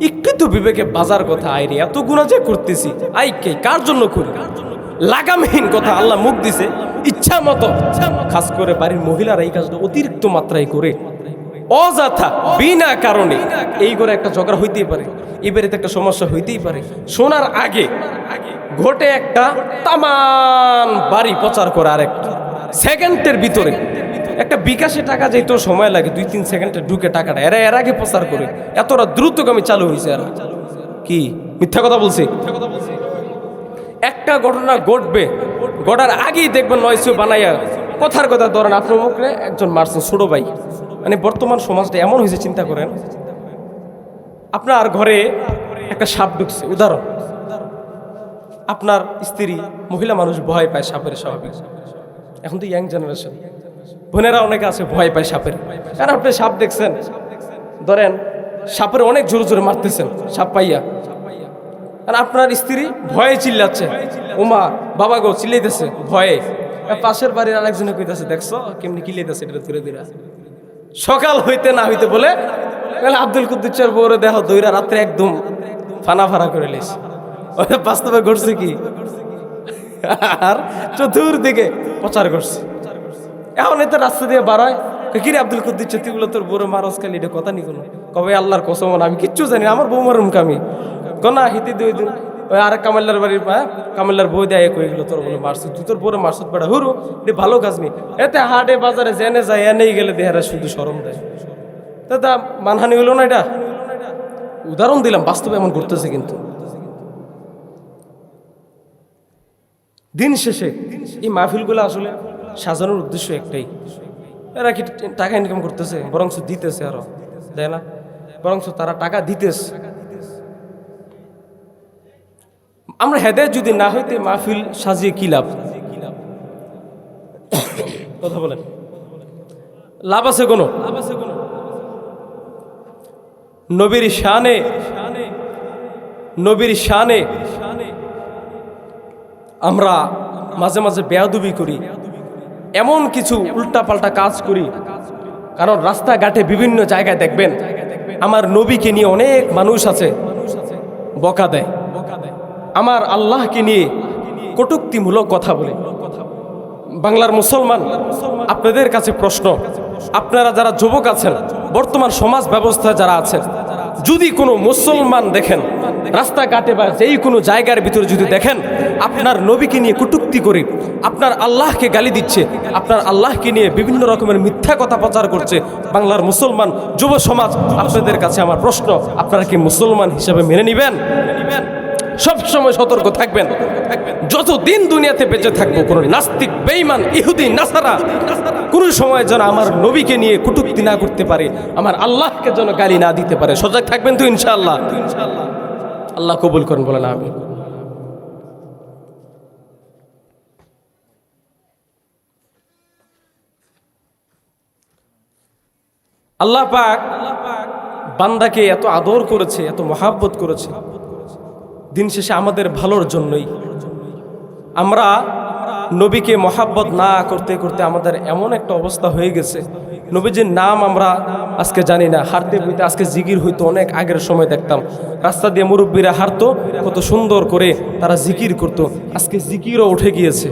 একটু তো বিবেকে বাজার কথা। আইরে এত গুনাহ যে করতেছি, আই কে কার জন্য করি? লাগামহীন কথা আল্লাহ মুখ দিছে ইচ্ছা মতো। খাস করে বাড়ির মহিলারা এই কাজটা অতিরিক্ত মাত্রায় করে, অযথা বিনা কারণে। এই করে একটা ঝগড়া হইতেই পারে, এই বাড়িতে একটা সমস্যা হইতেই পারে। শোনার আগে ঘটে একটা তামান বাড়ি প্রচার করে, আর একটা সেকেন্ডের ভিতরে একটা বিকাশে টাকা যেত সময় লাগে, 2-3 সেকেন্ডে ঢুকে টাকাটা এর আগে প্রচার করে। এতটা দ্রুতগামী চালু হয়েছে। আর কি মিথ্যা কথা বলছি? একটা ঘটনা ঘটবে, ঘটার আগেই দেখবেন নয়সু বানাইয়া কথার কথা ধরেন আপনার মুখে একজন মারছেন ছোট ভাই। মানে বর্তমান সমাজটা এমন হয়েছে, চিন্তা করেন, আপনার ঘরে একটা সাপ ঢুকছে, উদাহরণ, আপনার স্ত্রী মহিলা মানুষ ভয় পায় সাপের, স্বাভাবিক। এখন তো ইয়াং জেনারেশন, বোনেরা অনেকে আছে ভয় পায় সাপের। কারণ আপনি সাপ দেখছেন, ধরেন সাপের অনেক জোরে জোরে মারতেছেন সাপ পাইয়া, আর আপনার স্ত্রী ভয়ে চিল্লাচ্ছে, ওমা বাবা গো চিল্লাইতেছে ভয়ে। পাশের বাড়ির আরেকজনে কইতেছে, দেখছো কেমনি কিলাইতেছে, এটা ধীরে ধীরে। সকাল হইতে না হইতে বলে আব্দুল কুদ্দুসের বউরে দেখো দইরা রাত্রে একদম ফানা ফানা করে লিস। বাস্তবে ঘটছে কি, আর চতুর্দিকে প্রচার করছে। এখন এত রাস্তা দিয়ে বাড়ায়, কিরে আব্দুল কুদ্দুস তুইগুলো তোর বউরে মারস খালি, এটা কথা নি কোনো। কবে আল্লাহর কসম আমি কিচ্ছু জানি না, আমার বউ মারুম কামি কনা হিতি দুই দিন। ওই আর কামাল্লার বাড়ির কামাল্লার বই দেয় এগুলো তোর বলে মারছিস, তুই তোর বউরে মারছিস বেড়া হুরু, এটা ভালো কাজ নি। এতে হাটে বাজারে জেনে যায় এনেই গেলে দেহারা শুধু শরম দেয়। তা মানহানি হইল না, এটা উদাহরণ দিলাম, বাস্তবে এমন করতেছে। কিন্তু দিন শেষে এই মাহফিলগুলো আসলে সাজানোর উদ্দেশ্য একটাই, এরা কি টাকা ইনকাম করতেছে, বরং দিতেছে, আরো দেয় না, বরং তারা টাকা দিতেছে। আমরা হেদায়েত যদি না হইতে মাহফিল সাজিয়ে কি লাভ? কথা বলেন, লাভ আছে কোনো? নবীর শানে আমরা মাঝে মাঝে বেয়াদবি করি, এমন কিছু উল্টাপাল্টা কাজ করি। কারণ রাস্তাঘাটে বিভিন্ন জায়গায় দেখবেন আমার নবীকে নিয়ে অনেক মানুষ আছে বকা দেয়, আমার আল্লাহকে নিয়ে কটূক্তিমূলক কথা বলে। বাংলার মুসলমান, আপনাদের কাছে প্রশ্ন, আপনারা যারা যুবক আছেন, বর্তমান সমাজ ব্যবস্থায় যারা আছেন, যদি কোনো মুসলমান দেখেন রাস্তাঘাটে বা যেই কোনো জায়গার ভিতরে যদি দেখেন আপনার নবীকে নিয়ে কটূক্তি করে, আপনার আল্লাহকে গালি দিচ্ছে, আপনার আল্লাহকে নিয়ে বিভিন্ন রকমের মিথ্যা কথা প্রচার করছে বাংলার মুসলমান যুব সমাজ, আপনাদের কাছে আমার প্রশ্ন, আপনারা কি মুসলমান হিসেবে মেনে নেবেন? সব সময় সতর্ক থাকবেন। যতদিন দুনিয়াতে বেঁচে থাকবো, কোনো নাস্তিক, বেঈমান, ইহুদি, নাসারা কোনো সময় যেন আমার নবীকে নিয়ে কটূক্তি না করতে পারে, আমার আল্লাহকে যেন গালি না দিতে পারে। সজাগ থাকবেন তো ইনশাআল্লাহ? আল্লাহ কবুল করেন, বলেন আমিন। আল্লাহ পাক বান্দাকে এত আদর করেছে, এত মহাব্বত করেছে, দিন শেষে আমাদের ভালোর জন্যই। আমরা নবীকে মহাব্বত না করতে করতে আমাদের এমন একটা অবস্থা হয়ে গেছে, নবীজির নাম আমরা আজকে জানি না। হাঁটতে বইতে আজকে জিকির হইতো, অনেক আগের সময় দেখতাম রাস্তা দিয়ে মুরব্বীরা হাঁটতো, কত সুন্দর করে তারা জিকির করতো। আজকে জিকিরও উঠে গিয়েছে,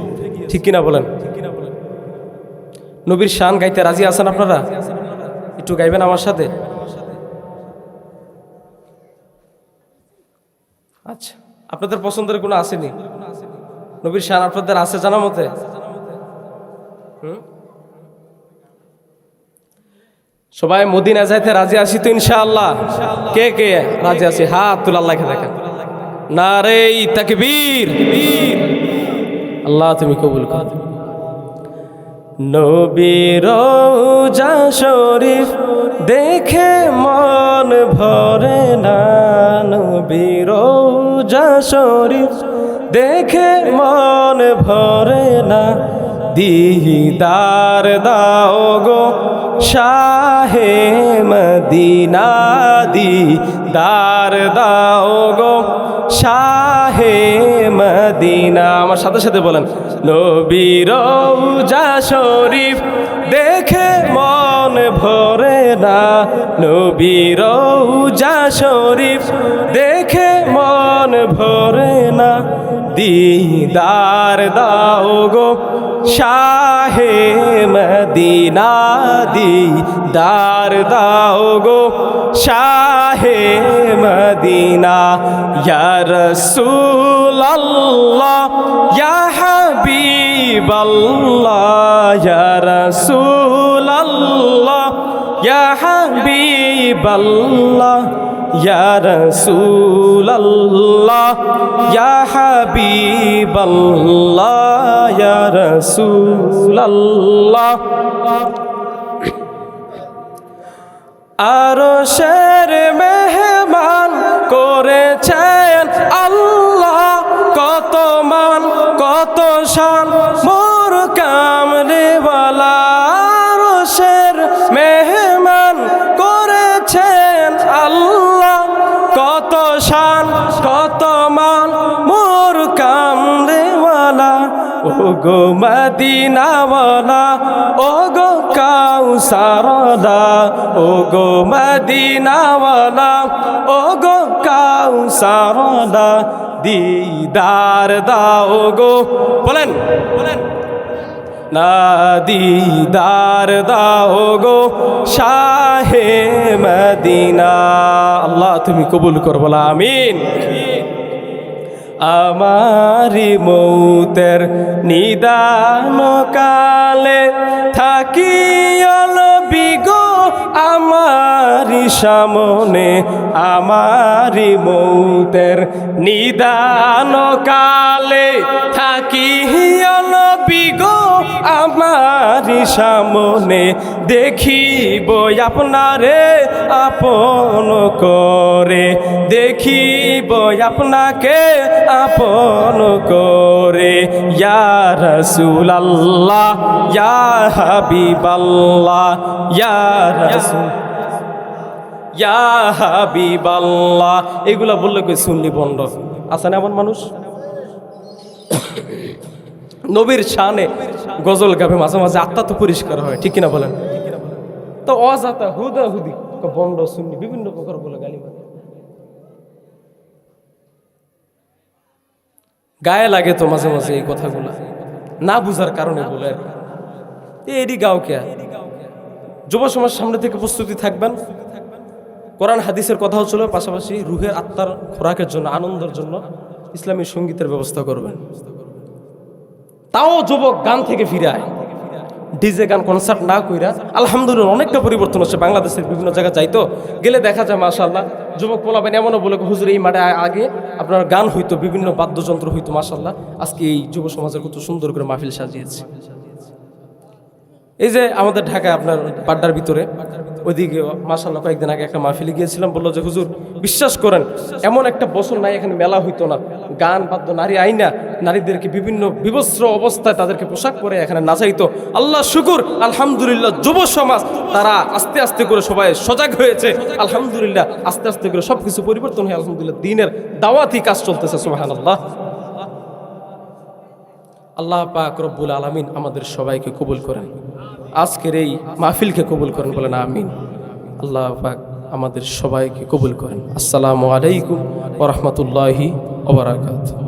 ঠিক কিনা বলেন? নবীর শান গাইতে রাজি আছেন আপনারা? একটু গাইবেন আমার সাথে? আচ্ছা, আপনাদের পছন্দের কোনো আসেনি? নবীর শান আপনাদের আছে জানা মতে? সবাই মদিনা যাইতে রাজি আছি তো ইনশাআল্লাহ? কে কে রাজি আছি হাত তুলে আল্লাহকে দেখেন। নারে তাকবীর! আল্লাহ তুমি কবুল কর। নবীর রওজা শরীফ দেখে মন ভরে না, নবীর রওজা শরীফ দেখে মন ভরে না, দিদার দাও গো শাহে মদিনা, দিদার দাও গো শাহে মদিনা। আমার সাথে সাথে বলেন, নবীর রওজা শরীফ দেখে মন ভরে না, নবীর রওজা শরীফ দেখে মন ভরে না, দিদার দাও গো শাহে মদিনা, দিদার দাও গো শাহে মদিনা। ইয়া রাসূলুল্লাহ ইয়া হাবিবাল্লাহ, ইয়া রাসূলুল্লাহ ইয়া হাবিবাল্লাহ, ইয়া রাসূলুল্লাহ ইয়া হাবিবাল্লাহ, ইয়া রাসূলুল্লাহ। আরশের মেহমান করেছেন আল্লাহ, কত মান কত শান মোর কামলিওয়ালা। আরশের মেহমান করেছেন আল্লাহ, কত শান কত মান মোর কামলিওয়ালা। ও গো মদিনাওয়ালা ও গো কাউসারওয়ালা ও গো মদিনাওয়ালা ও গো কাউসারওয়ালা দিদার দাও গো বলেন বলেন না দিদার দাও গো শাহে মদিনা আল্লাহ তুমি কবুল কর বলা আমিন আমারি মৌতের নিদান কালে থাকিল বিগো আমারি সামনে আমারি মৌতের নিদান কালে থাকিল বিগো আমারি সামনে দেখিব আপনারে আপন করে দেখিব আপনাকে আপন করে ইয়া রাসূলুল্লাহ ইয়া হাবিবাল্লাহ ইয়া রাসূল ইয়া হাবিবাল্লাহ এগুলা বললে কই সুন্নি বন্ধ আছে না এমন মানুষ নবীর শানে গজল গাবে মাঝে মাঝে আত্মা তো পরিষ্কার হয় ঠিক কিনা বলেন তো অজাতা হুদা হুদি বন্ড সুন্নি বিভিন্ন প্রকার বলে গালি মারে গায়ে লাগে তো মাঝে মাঝে এই কথাগুলো না বুঝার কারণে বলে আর এডি গাও কে যুব সমাজ সামনে থেকে প্রস্তুতি থাকবেন কোরআন হাদিসের কথা হচ্ছিল পাশাপাশি রুহের আত্মার খোরাকের জন্য আনন্দের জন্য ইসলামী সঙ্গীতের ব্যবস্থা করবেন তাও যুবক গান থেকে ফিরায় ডিজে গান কনসার্ট না কইরা আলহামদুলিল্লাহ অনেকটা পরিবর্তন হচ্ছে বাংলাদেশের বিভিন্ন জায়গায় যাইতো গেলে দেখা যায় মাশাআল্লাহ যুবক পোলাবেন এমনও বলে হুজুর এই মাঠে আগে আপনার গান হইতো বিভিন্ন বাদ্যযন্ত্র হইতো মাশাআল্লাহ আজকে এই যুব সমাজের কত সুন্দর করে মাহফিল সাজিয়েছে এই যে আমাদের ঢাকায় আপনার বাড্ডার ভিতরে ওইদিকে মাশাআল্লাহ কয়েকদিন আগে একটা মাহফিলে গিয়েছিলাম বললো যে হুজুর বিশ্বাস করেন এমন একটা বছর নাই এখানে মেলা হইতো না গান বাদ্য নারী আইনা নারীদেরকে বিভিন্ন বিবস্ত্র অবস্থায় তাদেরকে পোশাক পরে এখানে নাচাইতো আল্লাহ শুকুর আলহামদুলিল্লাহ যুব সমাজ তারা আস্তে আস্তে করে সবাই সজাগ হয়েছে আলহামদুলিল্লাহ আস্তে আস্তে করে সবকিছু পরিবর্তন হয়ে আলহামদুলিল্লাহ দ্বীনের দাওয়াতি কাজ চলতেছে সুবহানাল্লাহ আল্লাহ পাক রব্বুল আলামিন আমাদের সবাইকে কবুল করেন আজকের এই মাহফিলকে কবুল করেন বলেন আমিন আল্লাহ পাক আমাদের সবাইকে কবুল করেন আসসালামু আলাইকুম ওয়া রাহমাতুল্লাহি ওয়া বারাকাতুহু